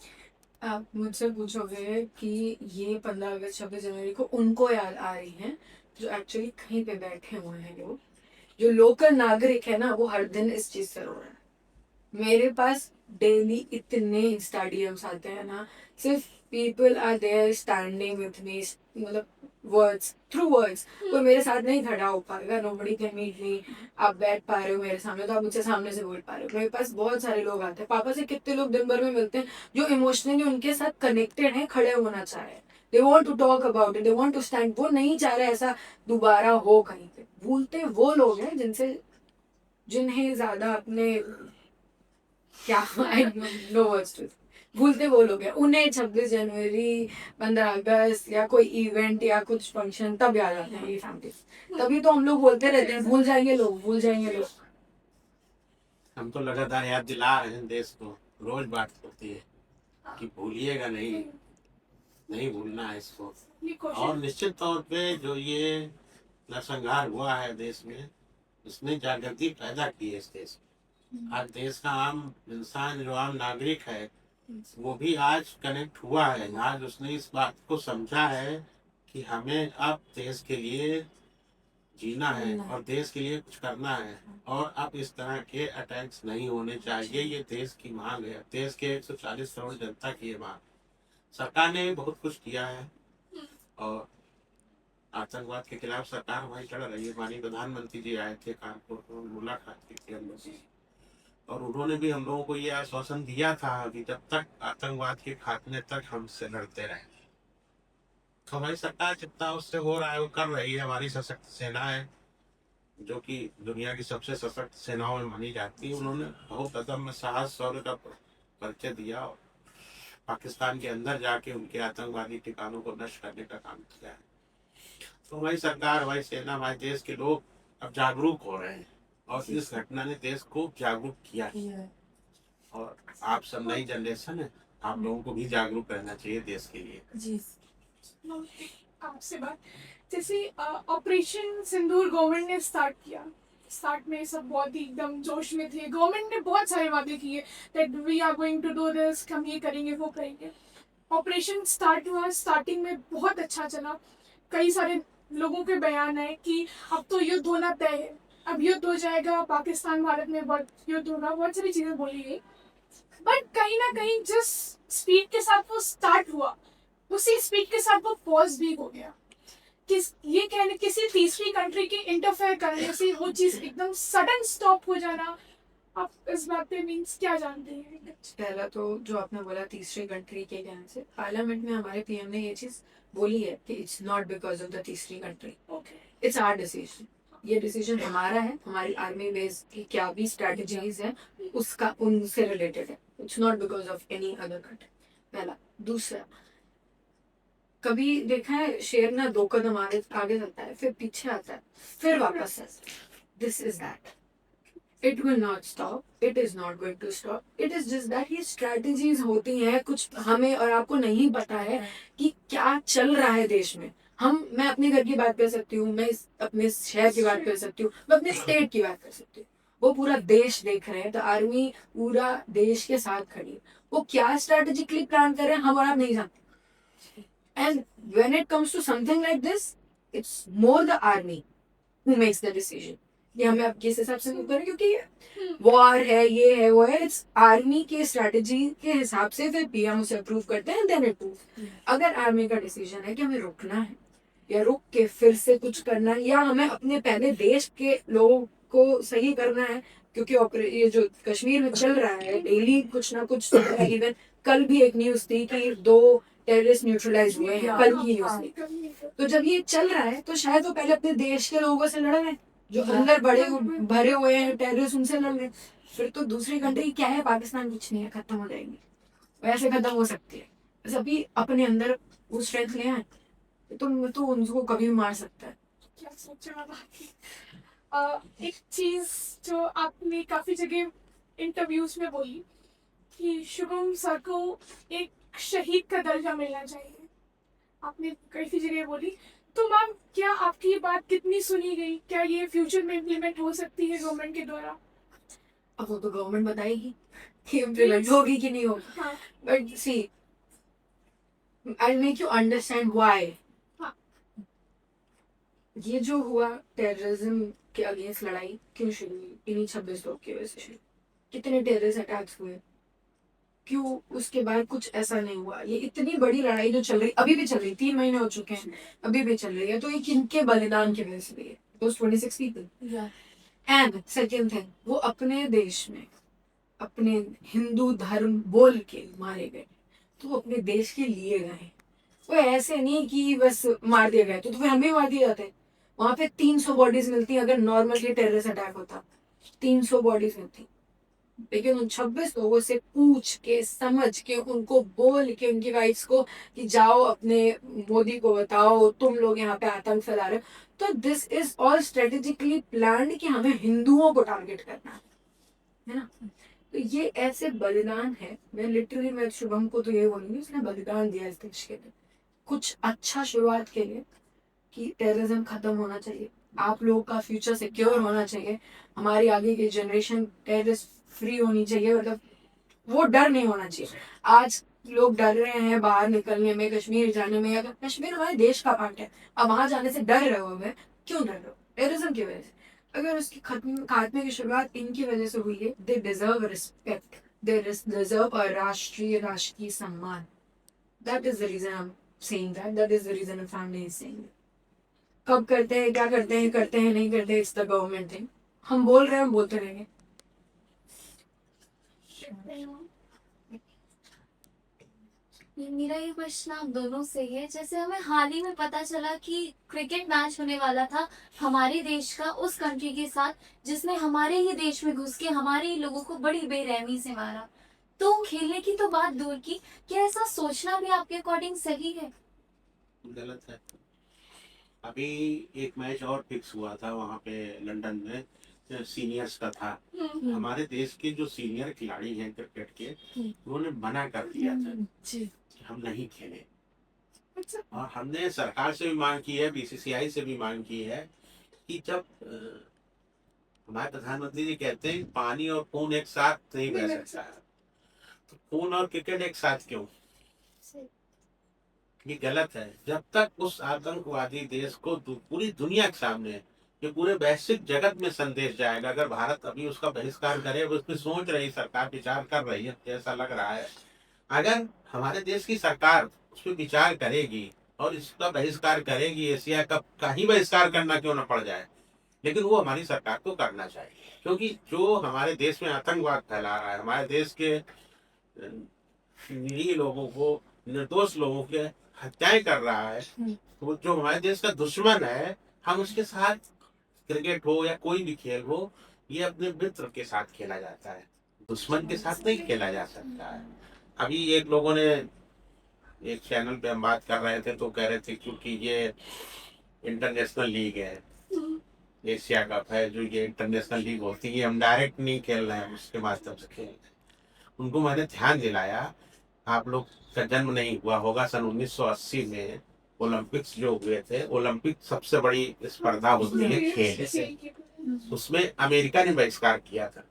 आप मुझसे पूछोगे कि ये 15 अगस्त 26 जनवरी को उनको याद आ रही हैं जो एक्चुअली कहीं पे बैठे हुए हैं लोग। जो लोकल नागरिक है ना, वो हर दिन इस चीज से रो रहे हैं। मेरे पास डेली इतने इंस्टाग्राम्स आते हैं ना, सिर्फ people are there standing with me, मतलब वर्ड्स थ्रू वर्ड्स। कोई मेरे साथ नहीं खड़ा हो पाएगा, नोबडी कैन मीट मी। आप बैठ पा रहे हो मेरे सामने तो आप मुझसे सामने से बोल पा रहे हो। मेरे पास बहुत सारे लोग आते हैं, पापा से कितने लोग दिन भर में मिलते हैं जो इमोशनली उनके साथ कनेक्टेड हैं, खड़े होना चाह रहे हैं। They want to talk about it, they want to stand. वो नहीं चाह रहे ऐसा दोबारा हो कहीं पे। भूलते वो लोग हैं जिन्हें ज्यादा अपने क्या आई नो वर्ड्स टू, भूलते वो लोग हैं। उन्हें 26 जनवरी, 15 अगस्त या कोई इवेंट या कुछ फंक्शन तब याद आते हैं ये फैमिली। तभी तो हम लोग बोलते रहते हैं भूल जाएंगे लोग, भूल जाएंगे लोग। हम तो लगातार याद दिला रहे हैं देश को, रोज बात होती है कि भूलिएगा नहीं, नहीं भूलना है इसको। ये और क्वेश्चन निश्चित तौर पे जो ये नरसंहार हुआ है देश में, इसने जागृति पैदा की है इस देश में। आज देश का आम इंसान, जो आम नागरिक है, वो भी आज कनेक्ट हुआ है। आज उसने इस बात को समझा है कि हमें अब देश के लिए जीना है और देश के लिए कुछ करना है, और अब इस तरह के अटैक्स नहीं होने चाहिए। ये देश की मांग है, देश के 140 करोड़ जनता की ये मांग। सरकार ने बहुत कुछ किया है और आतंकवाद के खिलाफ सरकार वही लड़ रही है। माननीय प्रधानमंत्री जी आए थे कानपुर, उन्होंने मुलाकात की थी हम लोग से, और उन्होंने भी हम लोगों को ये आश्वासन दिया था कि जब तक आतंकवाद के खात्मे तक हमसे लड़ते रहे। तो हमारी सरकार जितना उससे हो रहा है वो कर रही है। हमारी सशक्त सेना है, जो कि दुनिया की सबसे सशक्त सेनाओं में मानी जाती है। उन्होंने बहुत अदम्य साहस शौर्य का परिचय दिया और पाकिस्तान के अंदर जाके उनके आतंकवादी ठिकानों को नष्ट करने का काम किया है। तो हमारी सरकार, हमारी सेना, हमारे देश के लोग अब जागरूक हो रहे हैं, और इस घटना ने देश को जागरूक किया है। और आप सब नई जनरेशन है, आप लोगों को भी जागरूक रहना चाहिए देश के लिए। जी आपसे बात, जैसे ऑपरेशन सिंदूर गवर्नमेंट ने स्टार्ट किया, स्टार्ट में सब बहुत ही एकदम जोश में थे। गवर्नमेंट ने बहुत सारे वादे किए that we are going to do this, हम ये करेंगे वो करेंगे। ऑपरेशन स्टार्ट हुआ, स्टार्टिंग में बहुत अच्छा चला, कई सारे लोगों के बयान आए कि अब तो युद्ध होना तय है, अब युद्ध हो जाएगा, पाकिस्तान भारत में बहुत युद्ध होगा, बहुत सारी चीजें बोली गई, बट कहीं ना कहीं जिस स्पीड के साथ वो स्टार्ट हुआ उसी स्पीड के साथ वो पॉज भी हो गया। ये कहने किसी तीसरी कंट्री के इंटरफेयर करने से वो चीज एकदम सडन स्टॉप हो जाना, आप इस बात पे मीन्स क्या जानते हैं? पहला तो जो आपने बोला तीसरी कंट्री के कहने से, पार्लियामेंट में हमारे पीएम ने ये चीज बोली है कि it's not because of the तीसरी country, okay, it's our decision. ये डिसीजन हमारा है, हमारी आर्मी बेस की क्या भी स्ट्रेटजीज है उसका उनसे रिलेटेड है, it's not because of any other country. पहला। दूसरा, कभी देखा है शेर ना 2 कदम आगे आगे चलता है, फिर पीछे आता है, फिर वापस आता है। This is that, it will not stop, it is not going to stop, it is just that ये स्ट्रेटजीज होती हैं, कुछ हमें और आपको नहीं पता है कि क्या चल रहा है देश में। मैं अपने घर की बात कर सकती हूँ, मैं अपने शहर की बात कर सकती हूँ, मैं अपने स्टेट की बात कर सकती हूँ, वो पूरा देश देख रहे हैं, तो आर्मी पूरा देश के साथ खड़ी है। वो क्या स्ट्रेटेजिकली प्लान कर रहे हैं हम और आप नहीं जानते। And when it comes to something like this, it's more the army who makes the decision कि हमें अब किस हिसाब से मूव करें, क्योंकि वॉर है, ये है, वो है, इट्स आर्मी के स्ट्रेटेजी के हिसाब से फिर पीएम उसे अप्रूव करते हैं, देन अप्रूव। अगर आर्मी का डिसीजन है कि हमें रुकना है या रुक के फिर से कुछ करना है, या हमें अपने पहले देश के लोगों को सही करना है, क्योंकि ये जो कश्मीर में चल रहा है डेली कुछ ना कुछ, इवन कल भी एक न्यूज थी कि 2 टेररिस्ट न्यूट्रलाइज हुए हैं, कल की न्यूज थी। तो जब ये चल रहा है तो शायद वो पहले अपने देश के लोगों से लड़ रहे हैं, जो अंदर भरे हुए हैं टेररिस्ट, उनसे लड़ रहे हैं। फिर तो दूसरी कंट्री क्या है, पाकिस्तान कुछ नहीं है, खत्म हो जाएंगी, वैसे खत्म हो सकती है। बस अभी अपने अंदर वो स्ट्रेंथ ले आए तो उनको कभी भी मार सकता है। क्या सोचा एक चीज जो आपने काफी जगह इंटरव्यूज में बोली कि शुभम सर को एक शहीद का दर्जा मिलना चाहिए, आपने काफी जगह बोली, तो मैम क्या आपकी ये बात कितनी सुनी गई? क्या ये फ्यूचर में इम्प्लीमेंट हो सकती है गवर्नमेंट के द्वारा? अब वो तो गवर्नमेंट बताएगी कि इम्प्लीमेंट होगी कि नहीं होगी, हाँ, but see I make you understand why. हाँ। ये जो हुआ टेररिज्म के अगेंस्ट लड़ाई क्यों शुरू हुई? इन्हीं 26 लोग की वजह से शुरू। कितने टेररिस्ट अटैक्स हुए, क्यों उसके बाद कुछ ऐसा नहीं हुआ? ये इतनी बड़ी लड़ाई जो चल रही, अभी भी चल रही, 3 महीने हो चुके हैं, अभी भी चल रही है, तो ये किनके बलिदान की वजह से हुई है? दोस 26 पीपल। एंड सेकेंड थिंग, वो अपने देश में अपने हिंदू धर्म बोल के मारे गए, तो वो अपने देश के लिए गए, वो ऐसे नहीं कि बस मार दिया गया, तो फिर हमें मार दिए जाते। वहां पे 300 बॉडीज मिलती, अगर नॉर्मली टेररिस्ट अटैक होता 300 बॉडीज मिलती, लेकिन उन 26 लोगों से पूछ के समझ के उनको बोल के उनकी वाइफ्स को कि जाओ अपने मोदी को बताओ तुम लोग यहाँ पे आतंक फैला रहे हो। तो this is all strategically planned कि हमें हिंदुओं को टारगेट करना है ना। तो ये ऐसे बलिदान है, मैं शुभम को तो ये बोलूंगी उसने बलिदान दिया इस देश के लिए, कुछ अच्छा शुरुआत के लिए, कि टेररिज्म खत्म होना चाहिए, आप लोगों का फ्यूचर सिक्योर होना चाहिए, हमारी आगे की जनरेशन टेररिस्ट फ्री होनी चाहिए, मतलब वो डर नहीं होना चाहिए। आज लोग डर रहे हैं बाहर निकलने में, कश्मीर जाने में, अगर कश्मीर हमारे देश का पार्ट है, अब वहां जाने से डर रहे हो हमें, क्यों डर रहे हो? टेररिज्म की वजह से। अगर उसकी खात्मे की शुरुआत इनकी वजह से हुई है, they deserve respect, they deserve a राष्ट्रीय सम्मान। That is the reason I am saying that is the reason family is saying. कब करते हैं, क्या करते हैं नहीं करते, इट्स द गवर्नमेंट थिंग। हम बोल रहे हैं, हम बोलते रहेंगे। मेरा ये क्वेश्चन आप दोनों से है, जैसे हमें हाल ही में पता चला कि क्रिकेट मैच होने वाला था हमारे देश का उस कंट्री के साथ, जिसने हमारे ही देश में घुस के हमारे ही लोगों को बड़ी बेरहमी से मारा। तो खेलने की तो बात दूर की, क्या ऐसा सोचना भी आपके अकॉर्डिंग सही है? गलत है। अभी एक मैच और फिक्स हुआ था वहाँ पे लंदन में, सीनियर्स का था। हमारे देश के जो सीनियर खिलाड़ी हैं क्रिकेट के, उन्होंने मना कर दिया था कि हम नहीं खेले। और हमने सरकार से भी मांग की है, बीसीसीआई से भी मांग की है कि जब हमारे प्रधानमंत्री जी कहते हैं पानी और खून एक साथ नहीं बह सकता है, तो खून और क्रिकेट एक साथ क्यों? ये गलत है। जब तक उस आतंकवादी देश को पूरी दुनिया के सामने ये पूरे वैश्विक जगत में संदेश जाएगा। अगर भारत अभी उसका बहिष्कार करे, उस पर सोच रही सरकार, विचार कर रही है, ऐसा लग रहा है। अगर हमारे देश की सरकार उस पर विचार करेगी और इसका बहिष्कार करेगी, एशिया कप का ही बहिष्कार करना क्यों न पड़ जाए, लेकिन वो हमारी सरकार को करना चाहिए। क्योंकि जो हमारे देश में आतंकवाद फैला रहा है, हमारे देश के निरीह लोगों को, निर्दोष लोगों के हत्याएं कर रहा है, तो जो हमारे देश का दुश्मन है, हम उसके साथ, क्रिकेट हो या कोई भी खेल हो, ये अपने मित्र के साथ खेला जाता है, दुश्मन के साथ नहीं खेला जा सकता है। अभी एक लोगों ने एक चैनल पे हम बात कर रहे थे तो कह रहे थे क्योंकि ये इंटरनेशनल लीग है, एशिया कप है, जो ये इंटरनेशनल लीग होती है, हम डायरेक्ट नहीं खेल रहे हैं, उसके माध्यम से खेल रहे हैं। उनको मैंने ध्यान दिलाया, आप लोग का जन्म नहीं हुआ होगा, सन 1980 में ओलंपिक्स जो हुए थे, ओलंपिक सबसे बड़ी स्पर्धा होती है खेल, उसमें अमेरिका ने बहिष्कार किया था।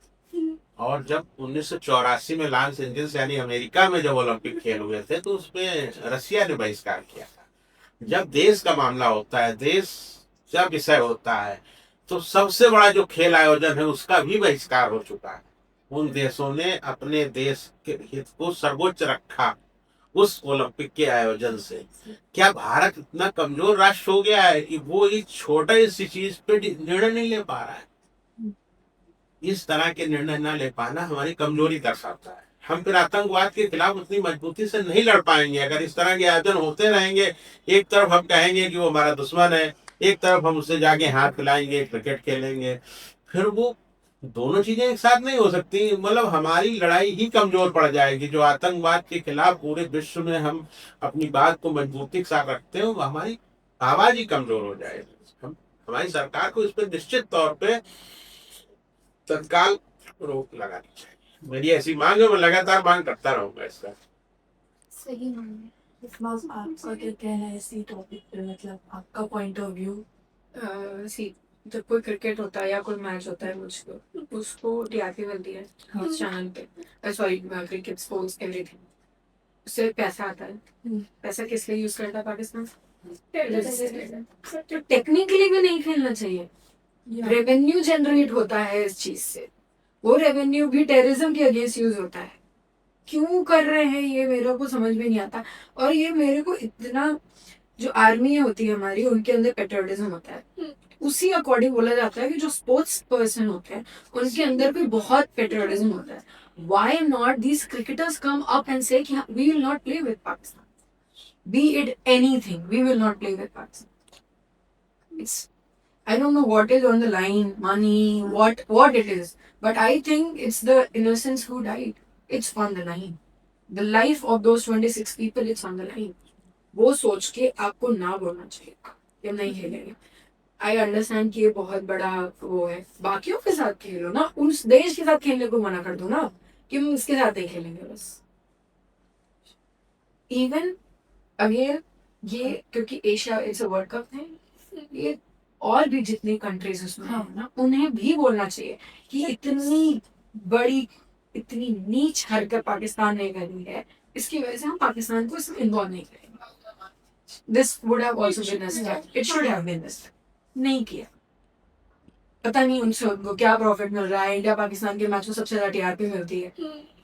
और जब 1984 में लॉस एंजल्स यानी अमेरिका में जब ओलंपिक खेल हुए थे, तो उसमें रसिया ने बहिष्कार किया था। जब देश का मामला होता है, देश जब विषय होता है, तो सबसे बड़ा जो खेल आयोजन है उसका भी बहिष्कार हो चुका है। उन देशों ने अपने देश के हित को सर्वोच्च रखा उस ओलंपिक के आयोजन से। क्या भारत इतना कमजोर राष्ट्र हो गया है कि वो एक छोटा सी चीज पे निर्णय नहीं ले पा रहा है? इस तरह के निर्णय न ले पाना हमारी कमजोरी दर्शाता है। हम फिर आतंकवाद के खिलाफ उतनी मजबूती से नहीं लड़ पाएंगे अगर इस तरह के आयोजन होते रहेंगे। एक तरफ हम कहेंगे कि वो हमारा दुश्मन है, एक तरफ हम उससे जाके हाथ मिलाएंगे, क्रिकेट खेलेंगे, फिर वो दोनों चीजें एक साथ नहीं हो सकती। मतलब हमारी लड़ाई ही कमजोर पड़ जाएगी। जो आतंकवाद के खिलाफ पूरे विश्व में हम अपनी बात को मजबूती के साथ रखते हैं, हमारी आवाज ही कमजोर हो जाएगी। हमारी सरकार को इस पर निश्चित तौर पे तत्काल रोक लगानी चाहिए। मेरी ऐसी मांग है, मैं लगातार मांग करता रहूंगा इसका। सही मांग आपका क्या कहना है इसी टॉपिक पे, मतलब आपका पॉइंट ऑफ व्यू? सी जब कोई क्रिकेट होता है या कोई मैच होता है, मुझको उसको टीआरपी मिलती है उस चैनल पे, सॉरी क्रिकेट स्पोर्ट्स एवरीथिंग, उससे पैसा आता है। पैसा किस लिए यूज करता है पाकिस्तान? तो टेक्निकली भी नहीं खेलना चाहिए, रेवेन्यू जनरेट होता है इस चीज से, वो रेवेन्यू भी टेररिज्म के अगेंस्ट यूज होता है। क्यों कर रहे हैं ये मेरे को समझ में नहीं आता। और ये मेरे को इतना, जो आर्मी होती है हमारी, उनके अंदर पेट्रियोटिज्म होता है, उसी अकॉर्डिंग बोला जाता है कि जो स्पोर्ट्स पर्सन होते हैं उनके अंदर भी बहुत पेट्रियोटिज्म होता है। Why not these cricketers come up and say we will not play with Pakistan, be it anything, we will not play with Pakistan. It's I don't know what is on the line, money, what it is, but I think it's the innocents who died. It's on the line. The life of those 26 people, it's on the line. वो सोच के आपको ना बोलना चाहिए कि हम नहीं खेलेंगे। I understand कि ये बहुत बड़ा वो है, बाकियों के साथ खेलो ना, उस देश के साथ खेलने को मना कर दो ना कि हम इसके साथ नहीं खेलेंगे बस। Even अगेन ये क्योंकि Asia it's a world cup है, ये और भी जितनी कंट्रीज उसमें है ना, उन्हें भी बोलना चाहिए कि इतनी बड़ी, इतनी नीच हरकत पाकिस्तान ने करी है, इसकी वजह से हम पाकिस्तान को इसमें इन्वॉल्व नहीं करेंगे। This would have also been a step, it should have been this, नहीं किया। पता नहीं उनसे उनको क्या प्रॉफिट मिल रहा है। इंडिया पाकिस्तान के मैच में सबसे ज्यादा टीआरपी मिलती है।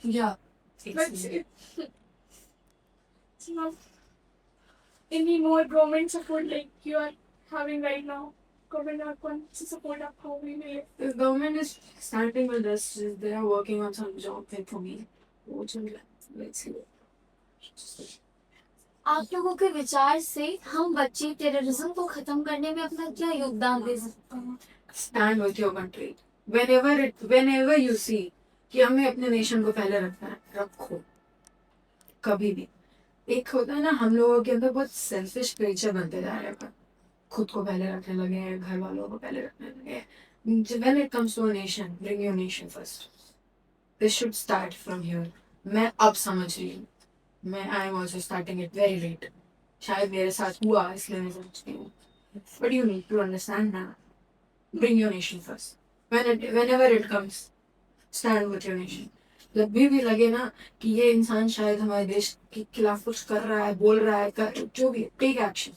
या But it's not any more government support like you are having right now. Government not going to support up how we live. The government is starting with this, they are working on some job thing for me, वो चल रहा है, let's see. आप लोगों के विचार से हम बच्चे टेररिज्म को खत्म करने में अपना क्या योगदान दे सकते हैं? Stand with your country. Whenever you see कि हमें अपने नेशन को पहले रखना है, रखो। कभी भी एक होता है ना, हम लोगों के अंदर बहुत सेल्फिश क्रिएचर बनते जा रहे हैं, खुद को पहले रखने लगे हैं, घर वालों को पहले रखने लगे हैं। When it comes to a nation, bring your nation first. This should start from here. मैं अब समझ रही हूँ, मैं I am also starting it very late. शायद मेरे साथ हुआ इसलिए मैं समझती हूँ। But you need to understand now. Bring your nation first. Whenever it comes, stand with your nation. जब भी लगे ना कि ये इंसान शायद हमारे देश के खिलाफ कुछ कर रहा है, बोल रहा है, जो भी, take action.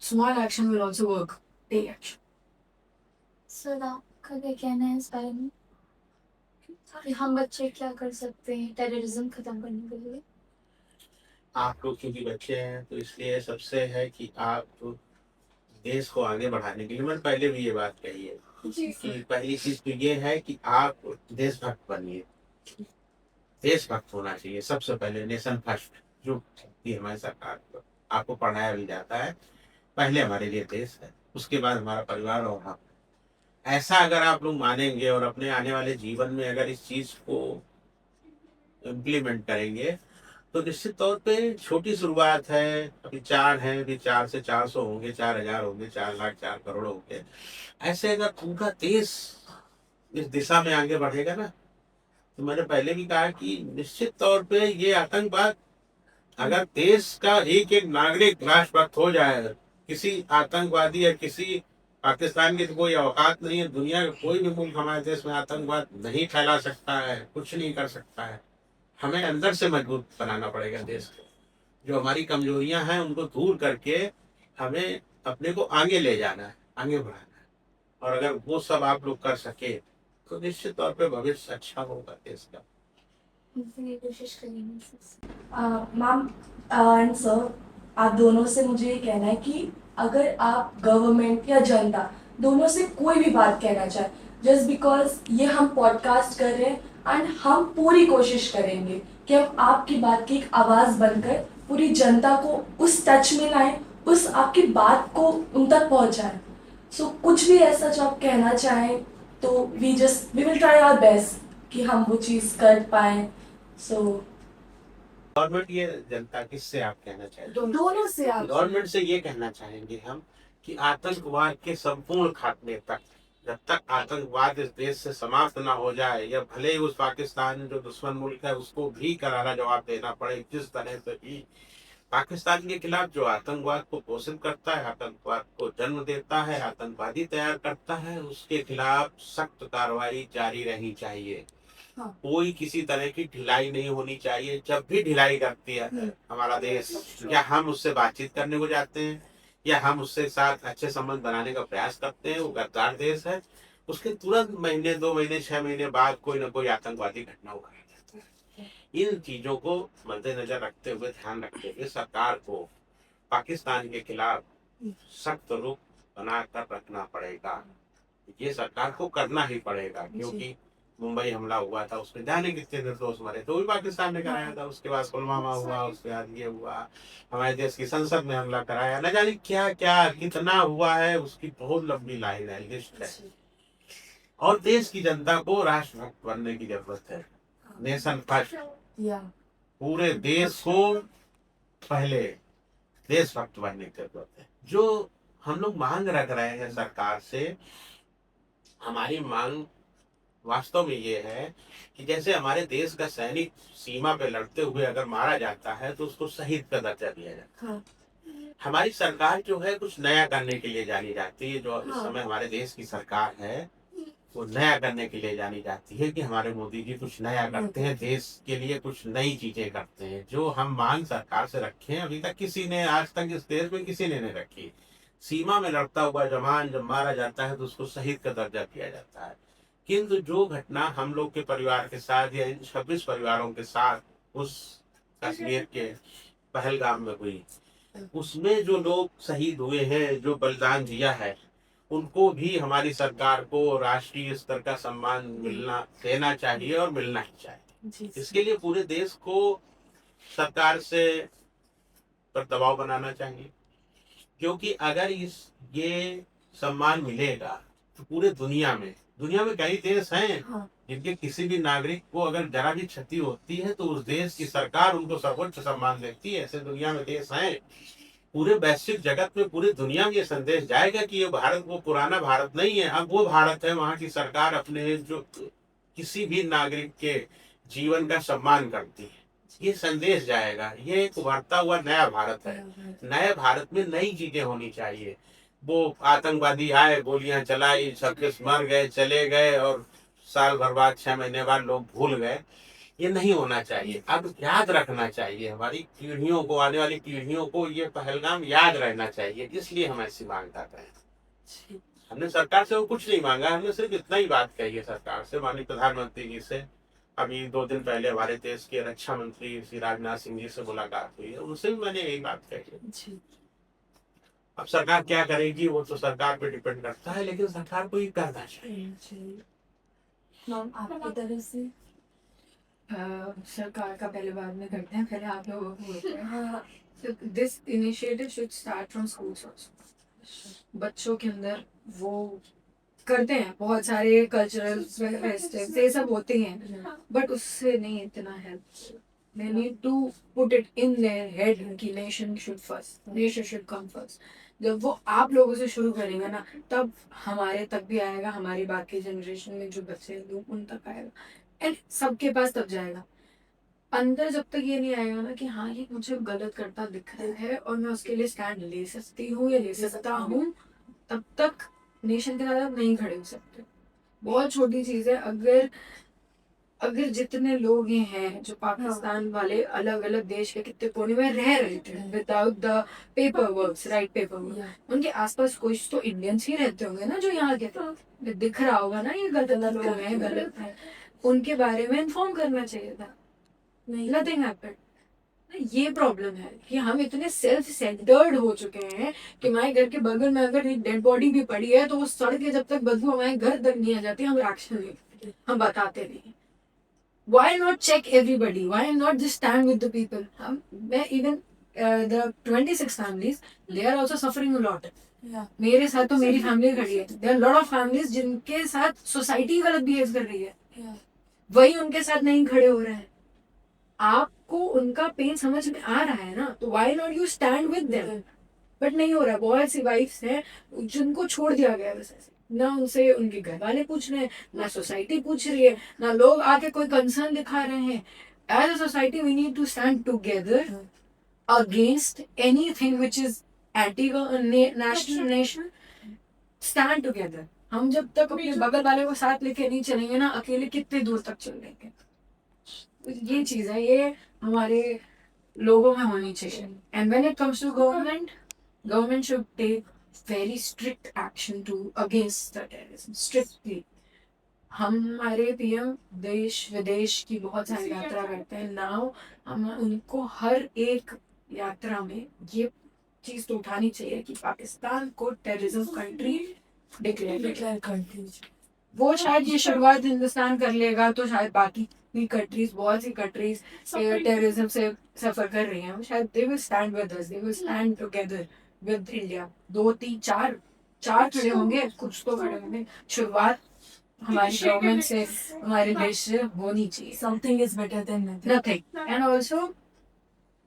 Small action will also work. Take action. Sir आपका क्या कहना है इस बारे में कि हम बच्चे क्या कर सकते हैं टेररिज्म खत्म करने के लिए? आप लोग क्योंकि बच्चे हैं तो इसलिए सबसे है कि आप देश को आगे बढ़ाने के लिए, मैंने पहले भी ये बात कही है कि पहली चीज तो ये है कि आप देशभक्त बनिए। देशभक्त होना चाहिए सबसे पहले, नेशन फर्स्ट जो कि हमारी सरकार को आपको पढ़ाया भी जाता है। पहले हमारे लिए देश है, उसके बाद हमारा परिवार और हम। ऐसा अगर आप लोग मानेंगे और अपने आने वाले जीवन में अगर इस चीज को इम्प्लीमेंट करेंगे तो निश्चित तौर पे छोटी शुरुआत है। अभी 4 हैं, अभी 4 से 400 होंगे, 4000 होंगे, 4 लाख 4 करोड़ होंगे। ऐसे अगर पूरा देश इस दिशा में आगे बढ़ेगा ना, तो मैंने पहले भी कहा कि निश्चित तौर पे ये आतंकवाद, अगर देश का एक एक नागरिक राष्ट्रभक्त हो जाए, किसी आतंकवादी या किसी पाकिस्तान की तो कोई औकात नहीं है, दुनिया का कोई भी मुल्क हमारे देश में आतंकवाद नहीं फैला सकता है, कुछ नहीं कर सकता है। हमें अंदर से मजबूत बनाना पड़ेगा देश को। जो हमारी कमजोरियां हैं उनको दूर करके हमें अपने को आगे ले जाना है, आगे बढ़ाना है। और अगर वो सब आप लोग कर सके तो निश्चित तौर पे भविष्य अच्छा होगा देश का। ये कोशिश करेंगे सर। मैम एंड सर, आप दोनों से मुझे ये कहना है कि अगर आप गवर्नमेंट या जनता दोनों से कोई भी बात कहना चाहे, जस्ट बिकॉज ये हम पॉडकास्ट कर रहे हैं एंड हम पूरी कोशिश करेंगे कि हम आपकी बात की एक आवाज़ बनकर पूरी जनता को उस टच में लाएं, उस आपकी बात को उन तक पहुंचाएं। सो कुछ भी ऐसा जो आप कहना चाहें तो we will try our best कि हम वो चीज़ कर पाएं। सो गवर्नमेंट ये जनता किससे आप कहना चाहेंगे? दोनों से आप गवर्नमेंट से ये कहना चाहेंगे हम कि आतंकवाद के संपूर्ण खात्मे तक, जब तक आतंकवाद इस देश से समाप्त ना हो जाए, या भले ही उस पाकिस्तान जो दुश्मन मुल्क है उसको भी करारा जवाब देना पड़े, जिस तरह से भी पाकिस्तान के खिलाफ जो आतंकवाद को पोषित करता है, आतंकवाद को जन्म देता है, आतंकवादी तैयार करता है, उसके खिलाफ सख्त कार्रवाई जारी रहनी चाहिए। हाँ। कोई किसी तरह की ढिलाई नहीं होनी चाहिए। जब भी ढिलाई करती है हमारा देश, या हम उससे बातचीत करने को जाते हैं या हम उससे साथ अच्छे संबंध बनाने का प्रयास करते हैं, वो गद्दार देश है, उसके तुरंत महीने 2 महीने 6 महीने बाद कोई ना कोई आतंकवादी घटना उठाई जाती है। इन चीजों को मद्देनजर रखते हुए, ध्यान रखते हुए सरकार को पाकिस्तान के खिलाफ सख्त रुख बनाकर रखना पड़ेगा। ये सरकार को करना ही पड़ेगा, क्योंकि मुंबई हमला हुआ था, उसमें जाने कितने निर्दोष मरे, तो भी पाकिस्तान ने कराया था। उसके बाद पुलवामा हुआ, उसके बाद ये हुआ, हमारे देश की संसद में हमला कराया, न जाने क्या क्या कितना हुआ है, उसकी बहुत लंबी लाइन है, लिस्ट है। और देश की जनता को राष्ट्रभक्त बनने की जरूरत है, नेशन फर्स्ट। पूरे देश को पहले देशभक्त बनने की जरूरत है। जो हम लोग मांग रख रहे हैं सरकार से, हमारी मांग वास्तव में ये है कि जैसे हमारे देश का सैनिक सीमा पे लड़ते हुए अगर मारा जाता है तो उसको शहीद का दर्जा दिया जाता है। हमारी सरकार जो है कुछ नया करने के लिए जानी जाती है। जो इस समय हमारे देश की सरकार है वो नया करने के लिए जानी जाती है कि हमारे मोदी जी कुछ नया करते हैं, देश के लिए कुछ नई चीजें करते हैं। जो हम मांग सरकार से रखे हैं, अभी तक किसी ने, आज तक इस देश में किसी ने नहीं रखी। सीमा में लड़ता हुआ जवान जब मारा जाता है तो उसको शहीद का दर्जा दिया जाता है। किंतु जो घटना हम लोग के परिवार के साथ या इन 26 परिवारों के साथ उस कश्मीर के पहलगाम में हुई, उसमें जो लोग शहीद हुए हैं, जो बलिदान दिया है, उनको भी हमारी सरकार को राष्ट्रीय स्तर का सम्मान देना चाहिए और मिलना ही चाहिए। इसके लिए पूरे देश को सरकार से पर दबाव बनाना चाहिए, क्योंकि अगर ये सम्मान मिलेगा तो पूरे दुनिया में कई देश हैं जिनके किसी भी नागरिक को अगर जरा भी क्षति होती है तो उस देश की सरकार उनको सर्वोच्च सम्मान देती है। ऐसे दुनिया में देश हैं। पूरे वैश्विक जगत में, पूरी दुनिया में ये संदेश जाएगा कि ये भारत वो पुराना भारत नहीं है, अब वो भारत है। वहाँ की सरकार अपने जो किसी भी नागरिक के जीवन का सम्मान करती है। ये संदेश जाएगा। ये एक उभरता हुआ नया भारत है। नए भारत में नई चीजें होनी चाहिए। वो आतंकवादी आए, गोलियां चलाई, 26 मर गए, चले गए और साल भर बाद 6 महीने बाद लोग भूल गए, ये नहीं होना चाहिए। अब याद रखना चाहिए, हमारी पीढ़ियों को, आने वाली पीढ़ियों को ये पहलगाम याद रहना चाहिए। इसलिए हम ऐसी मांग कर रहे हैं। हमने सरकार से वो कुछ नहीं मांगा, हमने सिर्फ इतना ही बात कही है सरकार से, माननीय प्रधानमंत्री जी से। अभी 2 दिन पहले हमारे देश के रक्षा मंत्री श्री राजनाथ सिंह जी से मुलाकात हुई है, उनसे भी मैंने यही बात कही है। जी अब सरकार क्या करेगी वो तो सरकार पे डिपेंड करता है, लेकिन सरकार को ये करना चाहिए। जी मैम आपकी तरफ से सरकार का पहले बाद में करते हैं, पहले आप लोगों को बोलते हैं। हाँ So this initiative should start from schools also. बच्चों के अंदर वो करते हैं बहुत सारे कल्चरल फेस्टिवल्स ये सब होते हैं, बट उससे नहीं इतना help. They need to put it in their head कि nation should first, nation should come first. जब वो आप लोगों से शुरू करेंगे ना, तब हमारे तक भी आएगा, हमारी बाकी जनरेशन में जो बच्चे हैं लोग उन तक आएगा, एंड सबके पास तब जाएगा। अंदर जब तक ये नहीं आएगा ना कि हाँ ये मुझे गलत करता दिख रहा है और मैं उसके लिए स्टैंड ले सकती हूँ या ले सकता हूँ, तब तक नेशन के साथ आप नहीं खड़े हो सकते। बहुत छोटी चीज़ है, अगर जितने लोग ये हैं जो पाकिस्तान वाले अलग अलग देश के कितने कोने में रह रहे थे without the paper works, right paper work, उनके आसपास कुछ तो इंडियंस ही रहते होंगे ना जो यहाँ के दिख रहा होगा ना ये गलत लोग हैं, गलत है, उनके बारे में इन्फॉर्म करना चाहिए था। Nothing happened. ये प्रॉब्लम है कि हम इतने सेल्फ सेंटर्ड हो चुके हैं कि हमारे घर के बगल में अगर एक डेड बॉडी भी पड़ी है तो वो सड़ के जब तक बदबू हमारे घर तक नहीं आ जाती हम एक्शन नहीं लेते, हम बताते नहीं। Why not check everybody? Why not just stand with the people? मैं even the 26 families, they are also suffering a lot. मेरे साथ तो मेरी फैमिली खड़ी है, there are a lot of families जिनके साथ सोसाइटी गलत बिहेव कर रही है, वही उनके साथ नहीं खड़े हो रहे हैं। आपको उनका पेन समझ में आ रहा है ना, तो why not you stand with them, but नहीं हो रहा। बहुत सी वाइफ्स हैं जिनको छोड़ दिया गया बस ऐसे, ना उनसे उनके घर वाले पूछ रहे हैं, ना सोसाइटी पूछ रही है, ना लोग आके कोई कंसर्न दिखा रहे हैं। As a society we need to stand together against anything which is anti nation. Stand together. हम जब तक अपने बगल वाले को साथ लेके नहीं चलेंगे ना, अकेले कितने दूर तक चल लेंगे। ये चीज है, ये हमारे लोगों में होनी चाहिए। And when it comes to government should take very strict action to against the terrorism, strictly. हमारे पीएम देश विदेश की बहुत सारी यात्रा करते हैं नाउ, हम उनको हर एक यात्रा में ये चीज तो उठानी चाहिए कि पाकिस्तान को टेररिज्म कंट्री डिक्लेयर कंट्री। वो शायद ये शुरुआत हिंदुस्तान कर लेगा तो शायद बाकी भी कंट्रीज, बहुत सी कंट्रीज टेररिज्म से सफर कर रही हैं, शायद they will stand with us, they will stand together with India. 2 3 4 खड़े होंगे, कुछ तो खड़े होंगे। शुरुआत हमारी गवर्नमेंट से, हमारे देश से होनी चाहिए। Something is better than nothing. And also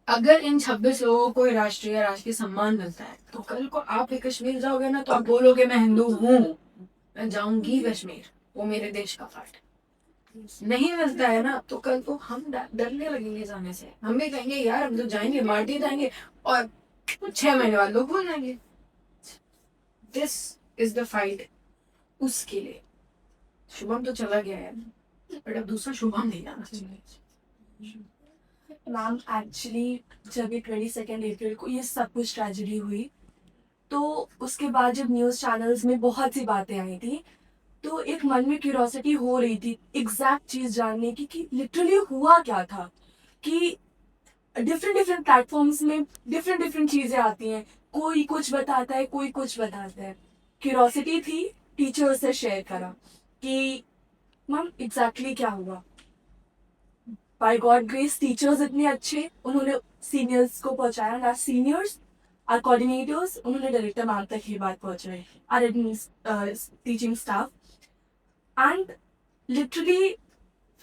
अगर इन 26 लोगों को राष्ट्रीय सम्मान मिलता है तो कल को आप भी कश्मीर जाओगे ना तो आप बोलोगे मैं हिंदू हूँ, मैं जाऊंगी कश्मीर, वो मेरे देश का पार्ट है। नहीं मिलता है ना तो कल को हम डरने लगेंगे जाने से, हम भी कहेंगे यार हम तो जाएंगे मार्टी जाएंगे और 6 महीने बाद लोग भूल जाएंगे। दिस इज द फाइट उसके लिए। शुभम तो चला गया है बट अब दूसरा शुभम नहीं आना चाहिए। मैम एक्चुअली जब ये 22 अप्रैल को ये सब कुछ ट्रेजेडी हुई तो उसके बाद जब न्यूज़ चैनल्स में बहुत सी बातें आई थी तो एक मन में क्यूरोसिटी हो रही थी एग्जैक्ट चीज़ जानने की कि लिटरली हुआ क्या था, कि डिफरेंट प्लेटफॉर्म्स में डिफरेंट चीज़ें आती हैं, कोई कुछ बताता है कोई कुछ बताता है। क्यूरोसिटी थी, टीचर से शेयर करा कि मैम एग्जैक्टली क्या हुआ। बाय गॉड ग्रेस टीचर्स इतने अच्छे, उन्होंने सीनियर्स को पहुंचाया, ना सीनियर्स आर कोऑर्डिनेटर्स, उन्होंने डायरेक्टर मैम तक ये बात पहुंचाई, or teaching staff. And literally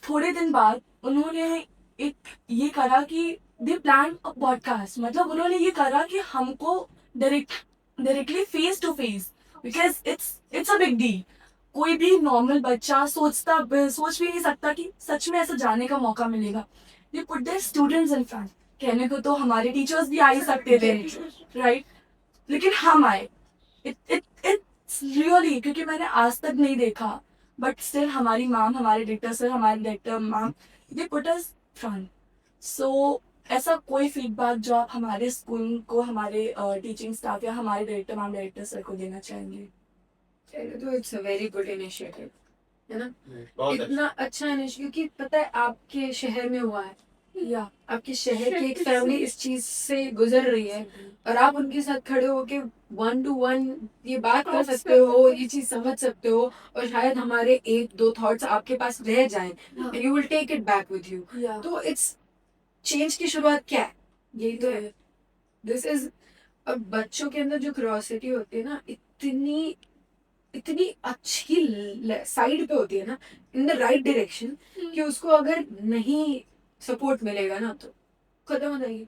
थोड़े दिन बाद उन्होंने एक ये करा कि दे प्लान अ पॉडकास्ट, मतलब उन्होंने ये करा कि हमको directly face to face, because it's a big deal. कोई भी नॉर्मल बच्चा सोच भी नहीं सकता कि सच में ऐसा जाने का मौका मिलेगा। They put their students in front. कहने को तो हमारे टीचर्स भी आ ही सकते थे, राइट, लेकिन हम आए। इट्स रियली, क्योंकि मैंने आज तक नहीं देखा, बट स्टिल हमारी मैम, हमारे डायरेक्टर सर, हमारे director ma'am, they put us front. So ऐसा कोई फीडबैक जो आप हमारे स्कूल को, हमारे टीचिंग स्टाफ या हमारे डायरेक्टर मैम, डायरेक्टर सर को देना चाहेंगे? तो it's a very good initiative, है ना? बहुत इतना अच्छा इनिशिएटिव, क्योंकि पता है आपके शहर में हुआ है, या आपके शहर की एक फैमिली इस चीज से गुजर रही है और आप उनके साथ खड़े होके 1 to 1 ये बात कर सकते हो, ये चीज समझ सकते हो, और शायद हमारे 1-2 थॉट्स आपके पास रह जाएं and you will take it back with you. या तो इट्स चेंज की शुरुआत क्या है? यही तो है। दिस इज, और बच्चों के अंदर जो क्यूरियोसिटी होती है ना, इतनी इतनी अच्छी साइड पे होती है ना, इन द राइट डायरेक्शन, कि उसको अगर नहीं सपोर्ट मिलेगा ना तो खत्म हो जाएगी।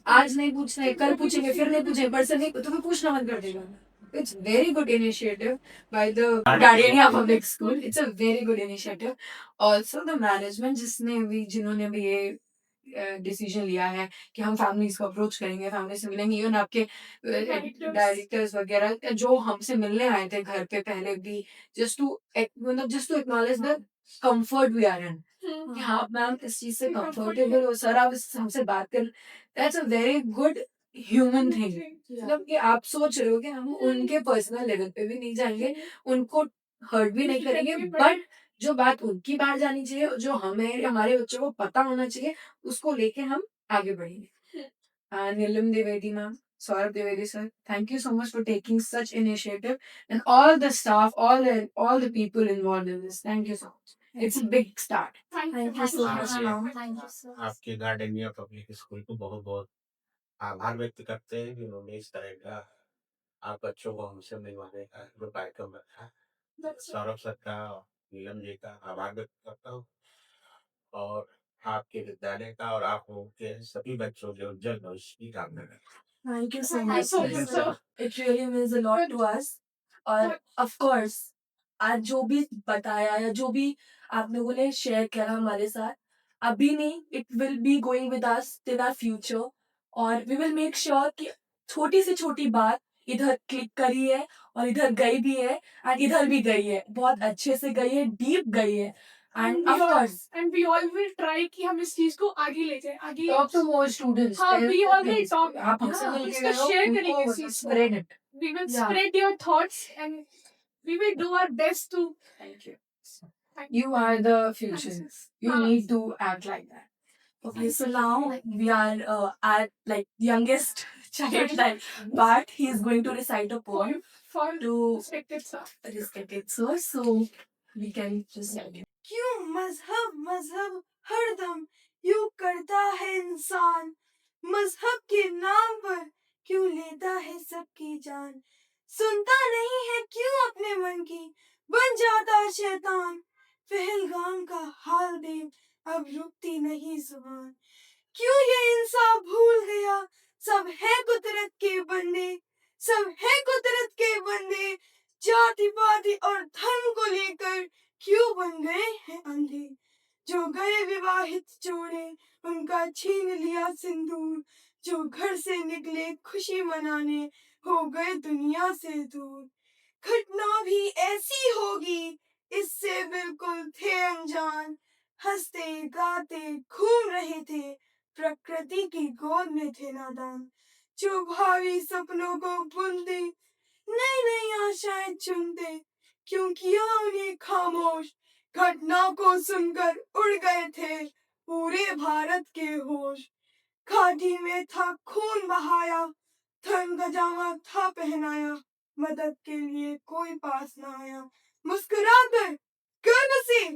आज नहीं पूछना है, कल पूछेंगे, फिर नहीं पूछेंगे, परसों नहीं, तो फिर पूछना बंद कर देगा। It's very good initiative by the Gardenia public school, it's a very good initiative. Also the management जिन्होंने भी ये डिसीजन लिया है कि हम फैमिलीज को अप्रोच करेंगे, फैमिली से मिलेंगे, इवन आपके डायरेक्टर्स वगैरह जो हमसे मिलने आए थे घर पे पहले भी, just to acknowledge the comfort we are in, कि हाँ मैम इस चीज से कंफर्टेबल हो, सर आप हमसे बात कर, that's a very good human thing. मतलब कि आप सोच रहे हो कि हम उनके पर्सनल लेवल पे भी नहीं जाएंगे, उनको हर्ट भी नहीं करेंगे, बट जो बात उनकी बाहर जानी चाहिए, जो हमें हमारे बच्चों को पता होना चाहिए, उसको लेके हम आगे बढ़ेंगे। Neelam Dwivedi ma'am, Saurabh Dwivedi sir, thank you so much for taking such initiative, and all the staff, all the people involved in this. Thank you so much. It's a big start. Thank Thank you you so so much, much. ma'am. Thank you so much. आपके gardenia public school को बहुत बहुत आभार व्यक्त करते हैं कि उन्होंने इस तरह का आप बच्चों को हमसे मिलवाने का जो कार्यक्रम रखा। सौरभ सर का और नीलम जी का आभार व्यक्त करता हूँ, और आपके विद्यालय का और आप लोगों के सभी बच्चों के उज्जवल भविष्य की कामना करता हूँ। Thank you so Thank you much, so sir. much, sir. It really means a lot to us. और of course आज जो भी बताया या जो भी आप लोगों ने शेयर करा हमारे साथ, अभी नहीं, it will be going with us till our future, और we will make sure कि छोटी से छोटी बात इधर क्लिक करी है और इधर गई भी है एंड इधर भी गई है, बहुत अच्छे से गई है, डीप गई है, end of course and we all will try कि हम इस चीज को आगे ले जाए, आगे Talk to more students. हाँ, tell we them already things. talk. आप हमसे Yeah, मिलके इसको गए हो, share उनको करेंगे इस चीज को। spread it. we will Yeah. spread your thoughts and we will do our best to Thank you. Thank You are the future. You हाँ. need to act like that. Okay, so now we are at like youngest child, like, but he is going to recite a for poem for to respected staff. respected sir, so we can just क्यों मजहब मजहब हरदम यूं करता है इंसान, मजहब के नाम पर क्यों लेता है सबकी जान, सुनता नहीं है क्यों अपने मन की, बन जाता शैतान, पहलगाम का हाल देख अब रुकती नहीं जुबान, क्यों ये इंसान भूल गया सब है कुदरत के बंदे, सब है कुदरत के बंदे, जाति पाति और धर्म को लेकर क्यों बन गए हैं अंधे, जो गए विवाहित जोड़े उनका छीन लिया सिंदूर, जो घर से निकले खुशी मनाने हो गए दुनिया से दूर, घटना भी ऐसी होगी इससे बिल्कुल थे अनजान, हंसते गाते घूम रहे थे प्रकृति की गोद में थे नादान, जो भावी सपनों को बुनते नई नई आशाएं चुनते, क्यों किया उन्हें खामोश, घटना को सुनकर उड़ गए थे पूरे भारत के होश, घाटी में था खून बहाया, धर्म का जामा था पहनाया, मदद के लिए कोई पास न आया, मुस्कुराकर गर्व से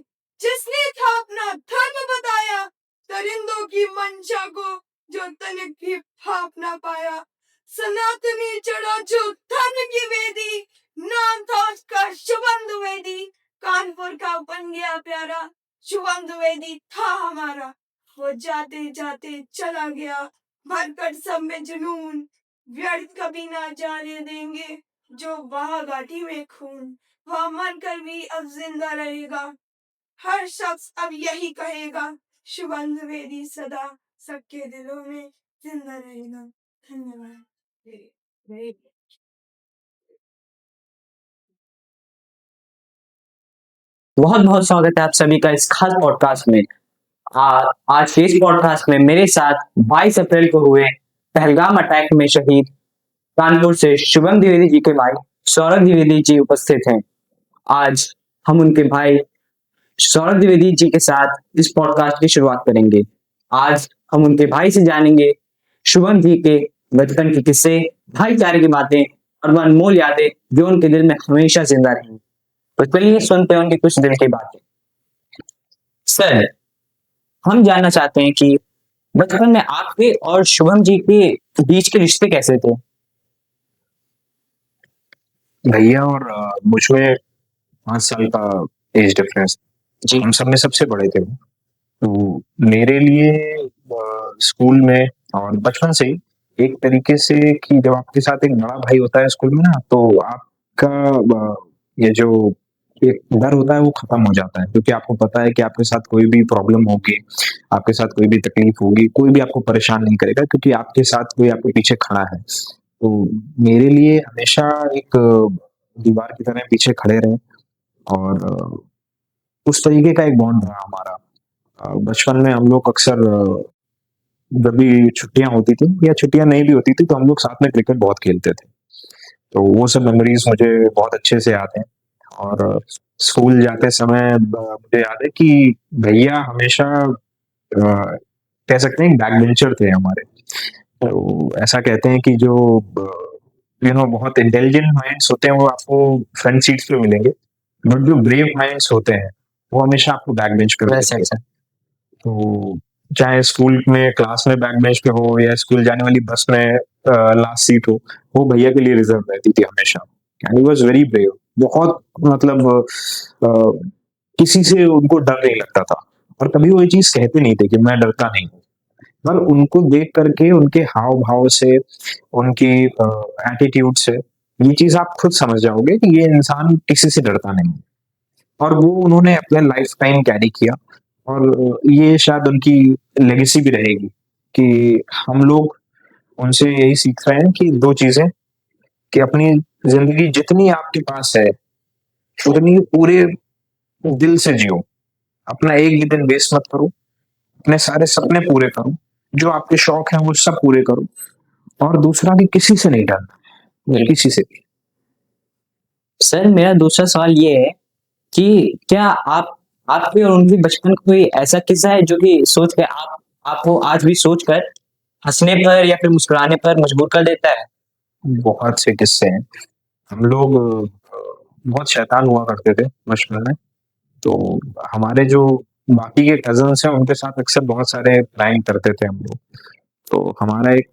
जिसने था अपना धर्म बताया, दरिंदों की मंशा को जो तनिक भी भाप न पाया, सनातनी चढ़ा जो धर्म की वेदी, नाम था उसका शुभम द्विवेदी, कानपुर का बन गया प्यारा, शुभम द्विवेदी था हमारा, वो जाते जाते चला गया भरकर सब में जुनून, व्यर्थ कभी ना जाने देंगे जो बहा घाटी में खून, वह मर कर भी अब जिंदा रहेगा, हर शख्स अब यही कहेगा, शुभम द्विवेदी सदा सबके दिलों में जिंदा रहेगा। धन्यवाद। बहुत बहुत स्वागत है आप सभी का इस खास पॉडकास्ट में। आज के इस पॉडकास्ट में मेरे साथ 22 अप्रैल को हुए पहलगाम अटैक में शहीद कानपुर से शुभम द्विवेदी जी के भाई सौरभ द्विवेदी जी उपस्थित हैं। आज हम उनके भाई सौरभ द्विवेदी जी के साथ इस पॉडकास्ट की शुरुआत करेंगे। आज हम उनके भाई से जानेंगे शुभम जी के बचपन के किस्से, भाईचारे की बातें और वो अनमोल यादें जो उनके दिल में हमेशा जिंदा रहेंगी। तो चलिए सुनते हैं उनकी कुछ दिल की बातें। सर, हम जानना चाहते हैं कि बचपन में आपके और शुभम जी के बीच के रिश्ते कैसे थे? भैया और मुझमें 5 साल का एज डिफरेंस। जी। हम सब में सबसे बड़े थे वो। तो मेरे लिए स्कूल में और बचपन से ही एक तरीके से कि जब आपके साथ एक बड़ा भाई होता है स्कूल में ना, तो आपका ये जो एक डर होता है वो खत्म हो जाता है, क्योंकि आपको पता है कि आपके साथ कोई भी प्रॉब्लम होगी, आपके साथ कोई भी तकलीफ होगी, कोई भी आपको परेशान नहीं करेगा, क्योंकि आपके साथ कोई आपके पीछे खड़ा है। तो मेरे लिए हमेशा एक दीवार की तरह पीछे खड़े रहे और उस तरीके का एक बॉन्ड रहा हमारा। बचपन में हम लोग अक्सर जब भी छुट्टियां होती थी या छुट्टियां नहीं भी होती थी तो हम लोग साथ में क्रिकेट बहुत खेलते थे। तो वो सब मेमोरीज मुझे बहुत अच्छे से याद हैं। और स्कूल जाते समय मुझे याद है कि भैया हमेशा कह सकते हैं बैक बेंचर थे हमारे। तो ऐसा कहते हैं कि जो बहुत इंटेलिजेंट माइंड्स होते हैं वो आपको फ्रंट सीट्स पे मिलेंगे, बट जो ब्रेव माइंड्स होते हैं वो हमेशा आपको बैक बेंच पे मिलेंगे। तो चाहे स्कूल में क्लास में बैक बेंच पे हो या स्कूल जाने वाली बस में लास्ट सीट हो, वो भैया के लिए रिजर्व रहती थी हमेशा। And he was very brave. बहुत मतलब किसी से उनको डर नहीं लगता था और कभी वो ये चीज कहते नहीं थे कि मैं डरता नहीं हूँ। पर उनको देख करके, उनके हाव भाव से, उनकी एटीट्यूड से ये चीज आप खुद समझ जाओगे कि ये इंसान किसी से डरता नहीं है। और वो उन्होंने अपने लाइफ टाइम कैरी किया और ये शायद उनकी लेगेसी भी रहेगी कि हम लोग उनसे यही सीख रहे हैं कि 2 चीजें, कि अपनी जिंदगी जितनी आपके पास है उतनी पूरे दिल से जियो। अपना एक भी दिन वेस्ट मत करो। अपने सारे सपने पूरे करो। जो आपके शौक हैं वो सब पूरे करो। और दूसरा कि किसी से नहीं डरना, किसी से भी। सर, मेरा दूसरा सवाल ये है कि क्या आपके और उनके बचपन का कोई ऐसा किस्सा है जो कि सोच के आपको आज भी सोचकर हंसने पर या फिर मुस्कुराने पर मजबूर कर देता है? बहुत से किस्से हैं। हम लोग बहुत शैतान हुआ करते थे बचपन में। तो हमारे जो बाकी के कजन्स हैं उनके साथ अक्सर बहुत सारे प्रैंक करते थे हम लोग। तो हमारा एक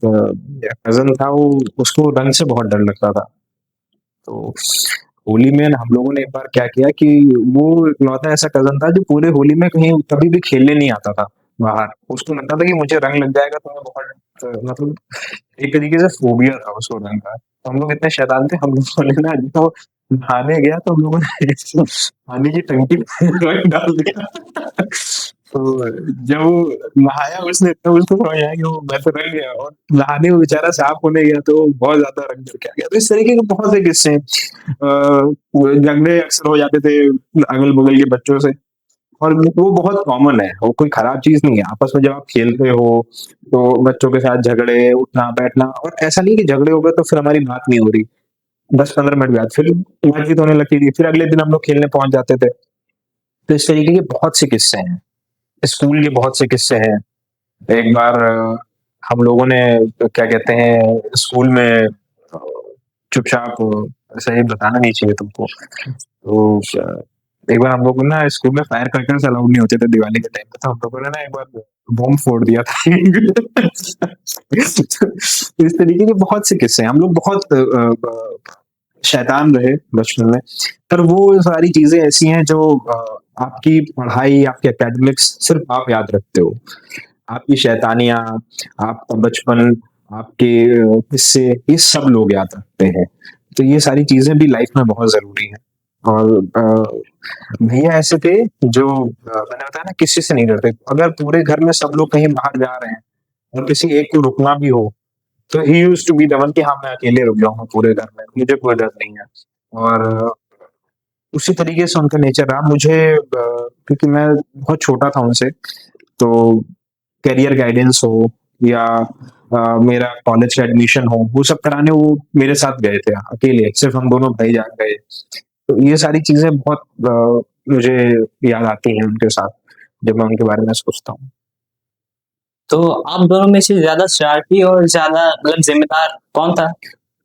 कजन था, वो उसको रंग से बहुत डर लगता था। तो होली में हम लोगों ने एक बार क्या किया कि वो इकलौता ऐसा कजन था जो पूरे होली में कहीं कभी भी खेलने नहीं आता था बाहर। उसको लगता था कि मुझे रंग लग जाएगा तो मैं बहुत मतलब एक तरीके से फोबिया था उसको रंग का। तो हम लोग इतने शैतान थे, हम लोगों ने ना जो नहाने गया तो हम लोगों ने पानी की टंकी में रंग डाल दिया। तो जब वो नहाया उसने तब उसको समझ आया कि वो मैं तो रंग गया, और नहाने वो बेचारा साफ होने गया तो वो बहुत ज्यादा रंग करके आ गया। तो इस तरीके के बहुत से किस्से हैं। वो झगड़े अक्सर हो जाते थे अगल बगल के बच्चों से, और वो बहुत कॉमन है, वो कोई खराब चीज नहीं है। आपस में जब आप खेल रहे हो तो बच्चों के साथ झगड़े, उठना बैठना, और ऐसा नहीं कि झगड़े हो गए तो फिर हमारी बात नहीं हो रही। 10-15 मिनट बाद फिर बातचीत होने लगती थी, फिर अगले दिन हम लोग खेलने पहुंच जाते थे। तो इस तरीके के बहुत से किस्से हैं। स्कूल के बहुत से किस्से हैं। एक बार हम लोगों ने क्या कहते हैं स्कूल में चुपचाप ऐसा ये बताना नहीं चाहिए तुमको। तो एक बार हम लोगों ने ना स्कूल में फायर क्रैकर्स अलाउड नहीं होते थे दिवाली के टाइम पे, तो हम लोगों ने ना एक बार बॉम्ब फोड़ दिया था। इस तरीके के बहुत से किस्से हैं। हम लोग बहुत शैतान रहे बचपन में, पर वो सारी चीजें ऐसी हैं जो आपकी पढ़ाई, आपके एकेडमिक्स सिर्फ आप याद रखते हो। आपकी शैतानियां, आपका बचपन, आपके किस्से, ये सब लोग याद रखते हैं। तो ये सारी चीजें भी लाइफ में बहुत जरूरी हैं। और भैया ऐसे थे जो मैंने बताया ना किसी से नहीं डरते। अगर पूरे घर में सब लोग कहीं बाहर जा रहे हैं और किसी एक को रुकना भी हो तो he used to be the one कि हाँ मैं अकेले रुक जाऊंगा पूरे घर में, मुझे कोई डर नहीं है। और उसी तरीके से उनका नेचर रहा। मुझे क्योंकि मैं बहुत छोटा था उनसे, तो करियर गाइडेंस हो या मेरा कॉलेज का एडमिशन हो, वो सब कराने वो मेरे साथ गए थे अकेले, सिर्फ हम दोनों भाई जा गए। तो ये सारी चीज़ें बहुत मुझे याद आती हैं उनके साथ, जब मैं उनके बारे में सोचता हूँ। तो आप दोनों में से ज़्यादा शरारती और ज़्यादा मतलब ज़िम्मेदार कौन था?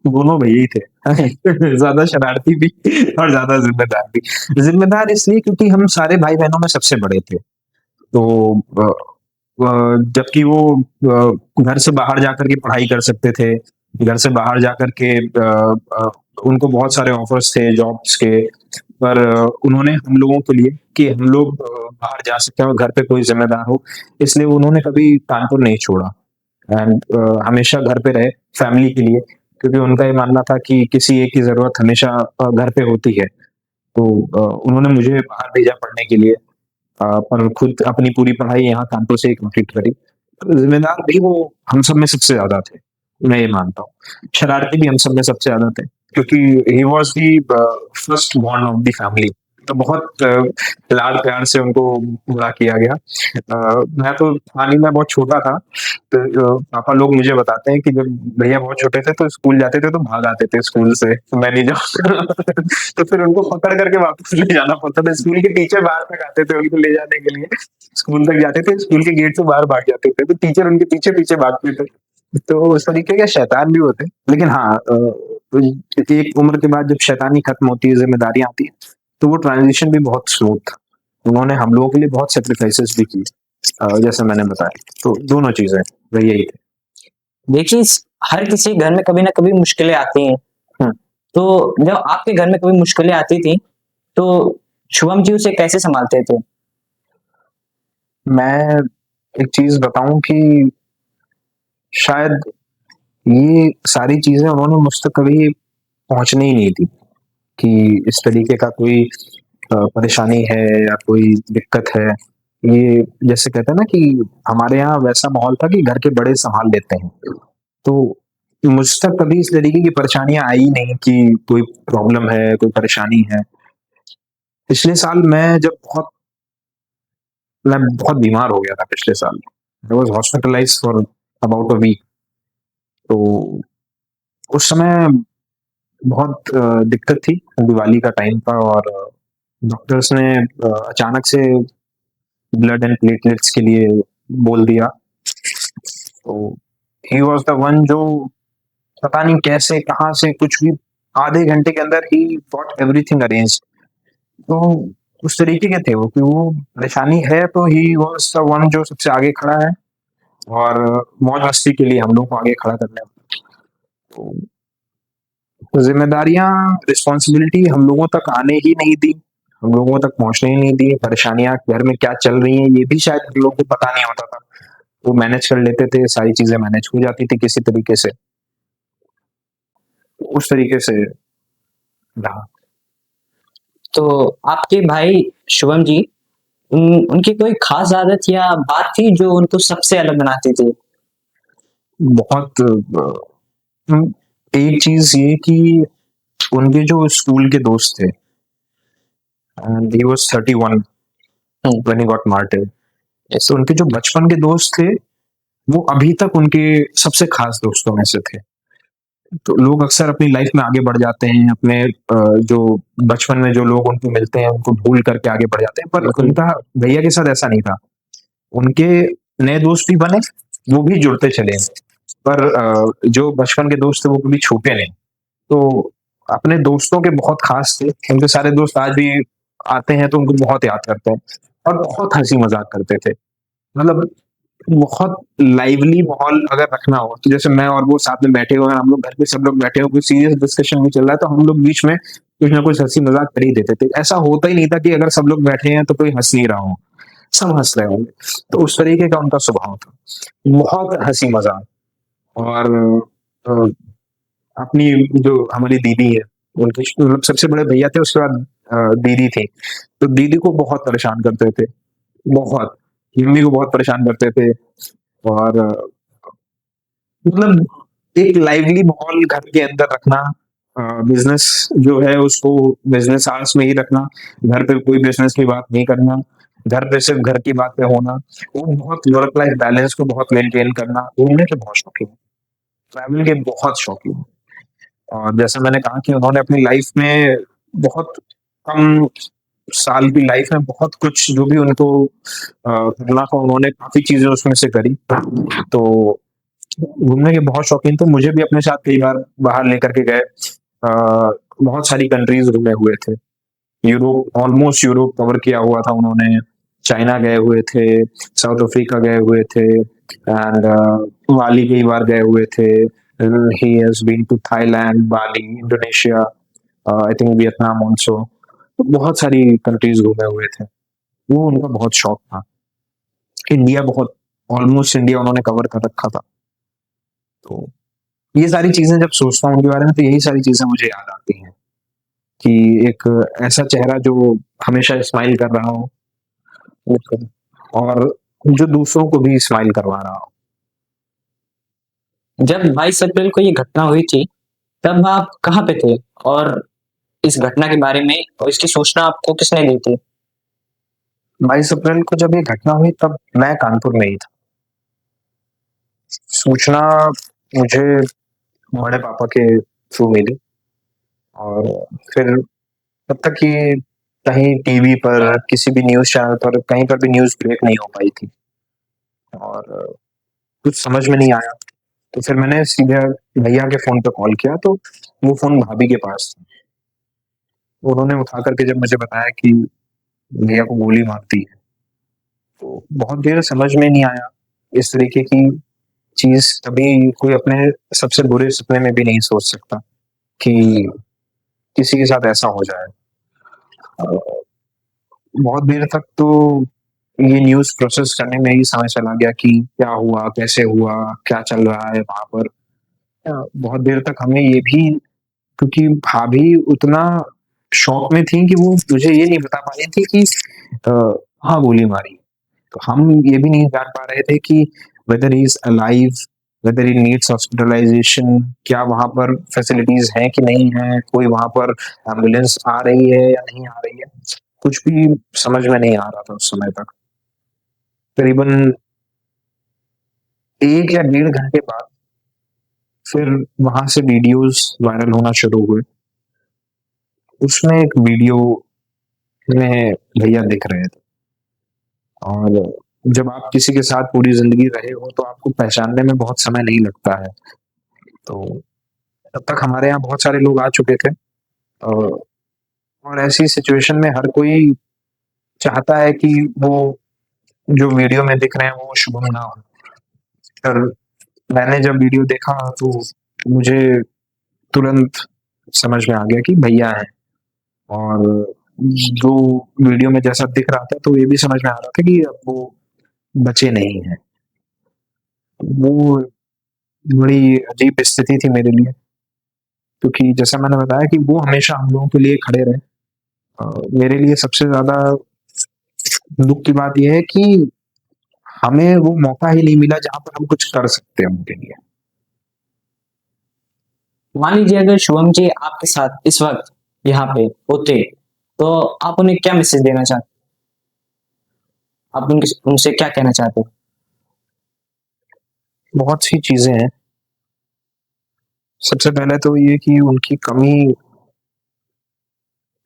दोनों भैया ही थे। ज़्यादा शरारती भी और ज़्यादा ज़िम्मेदार भी। ज़िम्मेदार इसलिए क्योंकि हम सारे भाई-बहनों में सबसे बड़े थे। तो जबकि वो घर से बाहर जाकर के पढ़ाई कर सकते थे, घर से बाहर जाकर के उनको बहुत सारे ऑफ़र्स थे जॉब्स के, पर उन्होंने हम लोगों के लिए कि हम लोग बाहर जा सकते हैं और घर पे कोई ज़िम्मेदार हो, इसलिए उन्होंने कभी कानपुर नहीं छोड़ा एंड हमेशा घर पे रहे फैमिली के लिए, क्योंकि उनका ये मानना था कि किसी एक की ज़रूरत हमेशा घर पे होती है। तो उन्होंने मुझे बाहर भेजा पढ़ने के लिए, पर खुद अपनी पूरी पढ़ाई यहाँ कानपुर से ही कंप्लीट करी। तो ज़िम्मेदार भी वो हम सब में सबसे ज़्यादा थे, मैं ये मानता हूँ। शरारती भी हम सब में सबसे ज़्यादा थे, क्योंकि he was the first born of the family. तो बहुत लाड-प्यार से उनको बड़ा किया गया। मैं तो हाल में बहुत छोटा था, तो पापा लोग मुझे बताते हैं कि जब भैया बहुत छोटे थे तो स्कूल जाते थे तो भाग आते थे स्कूल से, तो मैं नहीं जाऊँगा। तो फिर उनको पकड़ करके वापस ले जाना पड़ता था। स्कूल के टीचर बाहर तक आते थे उनको ले जाने के लिए। स्कूल तक जाते थे, स्कूल के गेट से बाहर भाग जाते थे, तो टीचर उनके पीछे-पीछे भागते थे। तो उस तरीके के शैतान भी होते हैं। लेकिन हाँ, एक उम्र के बाद जब शैतानी खत्म होती है, ज़िम्मेदारियाँ आती हैं, तो वो ट्रांज़िशन भी बहुत स्मूथ था। उन्होंने हम लोगों के लिए बहुत सैक्रिफाइसेस भी किए, जैसा मैंने बताया। तो दोनों चीज़ें वही यही थे। देखिए हर किसी घर में कभी ना कभी मुश्किलें आती हैं। हुँ। तो जब आपके घर में कभी मुश्किलें आती थी, तो शुभम जी उसे कैसे सँभालते थे? मैं एक चीज़ बताऊँ कि शायद ये सारी चीज़ें उन्होंने मुझ तक कभी पहुँचने ही नहीं दी, कि इस तरीके का कोई परेशानी है या कोई दिक्कत है। ये जैसे कहते हैं ना कि हमारे यहाँ वैसा माहौल था कि घर के बड़े सँभाल लेते हैं। तो मुझ तक कभी इस तरीके की परेशानियाँ आई ही नहीं कि कोई प्रॉब्लम है, कोई परेशानी है। पिछले साल मैं बहुत बीमार हो गया था पिछले साल। I was hospitalised for about a week. तो उस समय बहुत दिक्कत थी, दिवाली का टाइम था और डॉक्टर्स ने अचानक से ब्लड एंड प्लेटलेट्स के लिए बोल दिया। तो ही वाज़ द वन जो पता नहीं कैसे, कहाँ से, कुछ भी आधे घंटे के अंदर ही गॉट एवरीथिंग अरेंज्ड। तो उस तरीके के थे वो कि वो परेशानी है तो ही वाज़ द वन जो सबसे आगे खड़ा है और मौज-मस्ती के लिए हम लोग को आगे खड़ा करने। तो ज़िम्मेदारियाँ, रिस्पॉन्सिबिलिटी हम लोगों तक आने ही नहीं दी, हम लोगों तक पहुँचने ही नहीं दी। परेशानियाँ घर में क्या चल रही हैं, ये भी शायद हम लोगों को पता नहीं होता था। वो मैनेज कर लेते थे, सारी चीज़ें मैनेज हो जाती थी किसी तरीके से। उस तरीके से रहा। तो आपके भाई शुभम जी, उनकी कोई ख़ास आदत या बात थी जो उनको सबसे अलग बनाती थी? बहुत एक चीज़ ये कि उनके जो स्कूल के दोस्त थे, and he was 31 when he got married. तो उनके जो बचपन के दोस्त थे, वो अभी तक उनके सबसे खास दोस्तों में से थे। तो लोग अक्सर अपनी लाइफ में आगे बढ़ जाते हैं, अपने जो बचपन में जो लोग उनको मिलते हैं, उनको भूल करके आगे बढ़ जाते हैं, पर उनका भैया के साथ ऐसा नहीं था। उनके नए दोस्त भी बने, वो भी जुड़ते चले गए, पर जो बचपन के दोस्त थे, वो कभी छूटे नहीं। तो अपने दोस्तों के बहुत खास थे, उनके सारे दोस्त आज भी आते हैं तो उनको बहुत याद करते हैं और बहुत हँसी-मज़ाक करते थे। मतलब बहुत लाइवली माहौल अगर रखना हो, तो जैसे मैं और वो साथ में बैठे हुए हैं, हम लोग घर पे सब लोग बैठे हो, कोई सीरियस डिस्कशन नहीं चल रहा है, तो हम लोग बीच में कुछ ना कुछ हँसी-मज़ाक कर ही देते थे। ऐसा होता ही नहीं था कि अगर सब लोग बैठे हैं, तो कोई हँस नहीं रहा हो, सब हँस रहे होंगे। तो उस तरीके का उनका स्वभाव था। बहुत हँसी-मज़ाक और अ, अपनी जो हमारी दीदी है, उनके मतलब सबसे बड़े भैया थे, उसके बाद दीदी थी। तो दीदी को बहुत परेशान करते थे, बहुत। मम्मी को बहुत परेशान करते थे और मतलब एक लाइवली माहौल घर के अंदर रखना, बिज़नेस जो है उसको बिज़नेस आवर्स में ही रखना, घर पे कोई बिज़नेस की बात नहीं करना, घर पे सिर्फ़ घर की बातें होना, वो बहुत वर्क लाइफ बैलेंस को बहुत मेंटेन करना, घूमने के बहुत शौकीन, ट्रैवल के बहुत शौकीन। और जैसे मैंने कहा कि उन्होंने अपनी लाइफ में बहुत कम साल की लाइफ में बहुत कुछ जो भी उनको करना था, उन्होंने काफ़ी चीज़ें उसमें से करी। तो घूमने के बहुत शौकीन थे, मुझे भी अपने साथ कई बार बाहर लेकर के गए। बहुत सारी कंट्रीज़ घूमे हुए थे। ऑलमोस्ट यूरोप कवर किया हुआ था उन्होंने। चाइना गए हुए थे, साउथ अफ्रीका गए हुए थे एंड बाली कई बार गए हुए थे। He has been to Thailand, Bali, Indonesia, I think Vietnam also. तो बहुत सारी कंट्रीज़ घूमे हुए थे। वो उनका बहुत शौक था। इंडिया बहुत ऑलमोस्ट इंडिया उन्होंने कवर कर रखा था। तो ये सारी चीज़ें जब सोचता हूँ उनके बारे में तो यही सारी चीज़ें मुझे याद आती हैं कि एक ऐसा चेहरा जो हमेशा स्माइल कर रहा हो और जो दूसरों को भी स्माइल करवा रहा हो। जब 22 अप्रैल को ये घटना हुई थी, तब आप कहाँ पे थे? और इस घटना के बारे में और इसकी सूचना आपको किसने दी थी? 22 अप्रैल को जब ये घटना हुई तब मैं कानपुर में ही था। सूचना मुझे बड़े पापा के थ्रू मिली और फिर तब तक ये कहीं टीवी पर, किसी भी न्यूज़ चैनल पर, कहीं पर भी न्यूज़ ब्रेक नहीं हो पाई थी और कुछ समझ में नहीं आया। तो फिर मैंने सीधे भैया के फ़ोन पे कॉल किया तो वो फ़ोन भाभी के पास था। उन्होंने उठा कर के जब मुझे बताया कि भैया को गोली मार दी है, तो बहुत देर समझ में नहीं आया। इस तरीके की चीज़ कभी कोई अपने सबसे बुरे सपने में भी नहीं सोच सकता कि किसी के साथ ऐसा हो जाए। अ, बहुत देर तक तो ये न्यूज़ प्रोसेस करने में ही समय चला गया कि क्या हुआ, कैसे हुआ, क्या चल रहा है वहाँ पर। बहुत देर तक हमें ये भी क्योंकि भाभी उतना शॉक में थी कि वो मुझे ये नहीं बता पा रही थी कि अ, हाँ, गोली मारी। तो हम ये भी नहीं जान पा रहे थे कि whether he is alive, whether he needs hospitalisation, क्या वहाँ पर फैसिलिटीज़ हैं कि नहीं हैं, कोई वहाँ पर एम्बुलेंस आ रही है या नहीं आ रही है। कुछ भी समझ में नहीं आ रहा था उस समय तक। करीबन 1 या डेढ़ घंटे बाद फिर वहाँ से वीडियोज़ वायरल होना शुरू हुए। उसमें एक वीडियो में भैया दिख रहे थे और जब आप किसी के साथ पूरी ज़िंदगी रहे हो तो आपको पहचानने में बहुत समय नहीं लगता है। तो तब तक हमारे यहाँ बहुत सारे लोग आ चुके थे और ऐसी सिचुएशन में हर कोई चाहता है कि वो जो वीडियो में दिख रहे हैं वो शुभम ना हो। पर मैंने जब वीडियो देखा तो मुझे तुरंत समझ में आ गया कि भैया हैं और जो वीडियो में जैसा दिख रहा था तो ये भी समझ में आ रहा था कि अब वो बचे नहीं हैं। वो बड़ी अजीब स्थिति थी मेरे लिए क्योंकि जैसा मैंने बताया कि वो हमेशा हम लोगों के लिए खड़े रहे। मेरे लिए सबसे ज़्यादा दुःख की बात ये है कि हमें वो मौका ही नहीं मिला जहाँ पर हम कुछ कर सकते हैं उनके लिए। मान लीजिए अगर शुभम जी आपके साथ इस वक्त यहाँ पे होते, तो आप उन्हें क्या मैसेज देना चाहते? आप उनसे क्या कहना चाहते? बहुत सी चीज़ें हैं। सबसे पहले तो ये कि उनकी कमी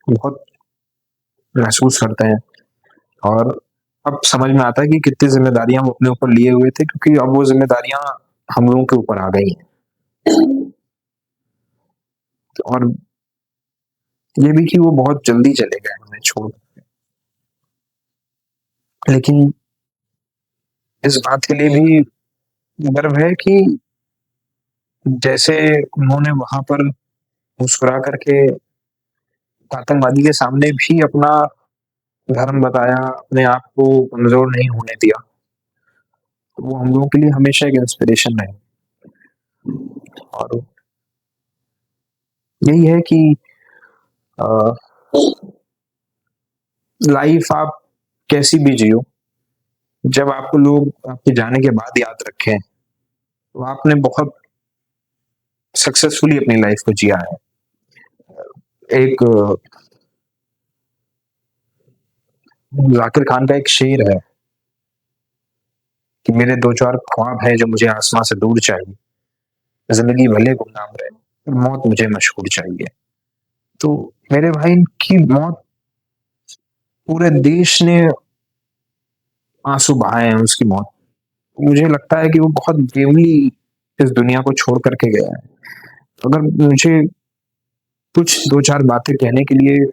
बहुत महसूस करते हैं और अब समझ में आता है कि कितनी ज़िम्मेदारियाँ वो अपने ऊपर लिए हुए थे क्योंकि अब वो ज़िम्मेदारियाँ हम लोगों के ऊपर आ गई हैं। और ये भी कि वो बहुत जल्दी चले गए हमें छोड़ के। लेकिन इस बात के लिए भी गर्व है कि जैसे उन्होंने वहाँ पर मुस्कुरा करके आतंकवादी के सामने भी अपना धर्म बताया, अपने आप को कमज़ोर नहीं होने दिया। तो वो हम लोगों के लिए हमेशा एक इंस्पिरेशन रहे और यही है कि अ, लाइफ आप कैसी भी जियो, जब आपको लोग आपके जाने के बाद याद रखें, तो आपने बहुत सक्सेसफुली अपनी लाइफ को जिया है। एक ज़ाकिर खान का एक शेर है कि मेरे 2-4 ख्वाब हैं जो मुझे आसमां से दूर चाहिए। ज़िंदगी भले गुमनाम रहे, पर मौत मुझे मशहूर चाहिए। तो मेरे भाई की मौत पूरे देश ने आंसू बहाए हैं उसकी मौत। मुझे लगता है कि वो बहुत ब्रेवली इस दुनिया को छोड़ करके गया है। अगर मुझे कुछ 2-4 बातें कहने के लिए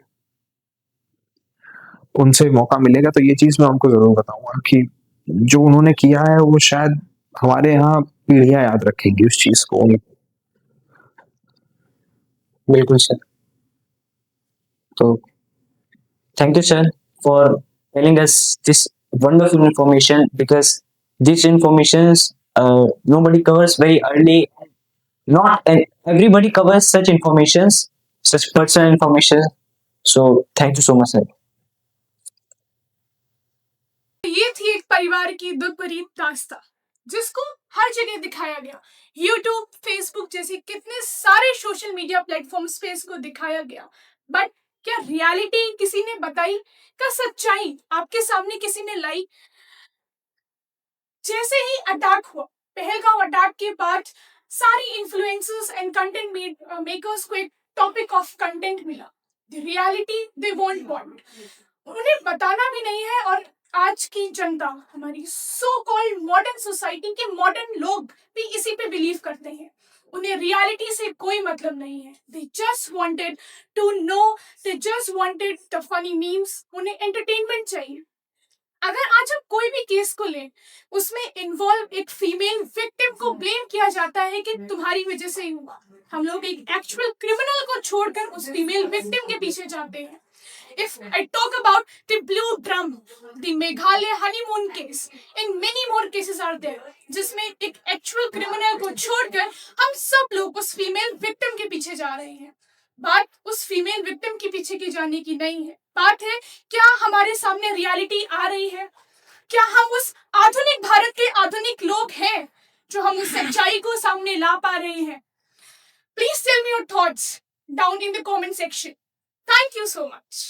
उनसे मौका मिलेगा तो ये चीज़ मैं उनको ज़रूर बताऊँगा कि जो उन्होंने किया है वो शायद हमारे यहाँ पीढ़ियाँ याद रखेंगी उस चीज़ को। बिल्कुल सर। तो thank you, sir, for telling us this wonderful information because this information nobody covers very early. Not everybody covers such informations, such personal information. So thank you so much, sir. ये थी एक परिवार की दुख भरी दास्तां जिसको हर जगह दिखाया गया। यूट्यूब, फेसबुक जैसे कितने सारे सोशल मीडिया प्लेटफॉर्म्स पे इसको दिखाया गया। बट क्या रियलिटी किसी ने बताई? क्या सच्चाई आपके सामने किसी ने लाई? जैसे ही अटैक हुआ, पहलगांव अटैक के बाद सारी इन्फ्लुएंसर्स एंड कंटेंट मेकर्स को एक टॉपिक ऑफ कंटेंट मिला। The reality they won't want, उन्हें बताना भी नहीं है। और आज की जनता, हमारी सो कॉल्ड मॉडर्न सोसाइटी के मॉडर्न लोग भी इसी पे बिलीव करते हैं। उन्हें रियलिटी से कोई मतलब नहीं है। They just wanted to know, they just wanted the funny memes, उन्हें एंटरटेनमेंट चाहिए। अगर आज हम कोई भी केस को लें, उसमें इन्वॉल्व एक फीमेल विक्टिम को ब्लेम किया जाता है कि तुम्हारी वजह से ही हुआ। हम लोग एक एक्चुअल क्रिमिनल को छोड़कर उस फीमेल विक्टिम के पीछे जाते हैं। If I talk about the blue drum, the Meghalaya honeymoon case, and many more cases are there, जिसमें एक एक्चुअल क्रिमिनल को छोड़कर हम सब लोग उस फीमेल विक्टिम के पीछे जा रहे हैं। बात उस फीमेल विक्टिम के पीछे की जाने की नहीं है। बात है, क्या हमारे सामने रियलिटी आ रही है? क्या हम उस आधुनिक भारत के आधुनिक लोग हैं जो हम उस सच्चाई को सामने ला पा रहे हैं? Please tell me your thoughts down in the comment section. Thank you so much.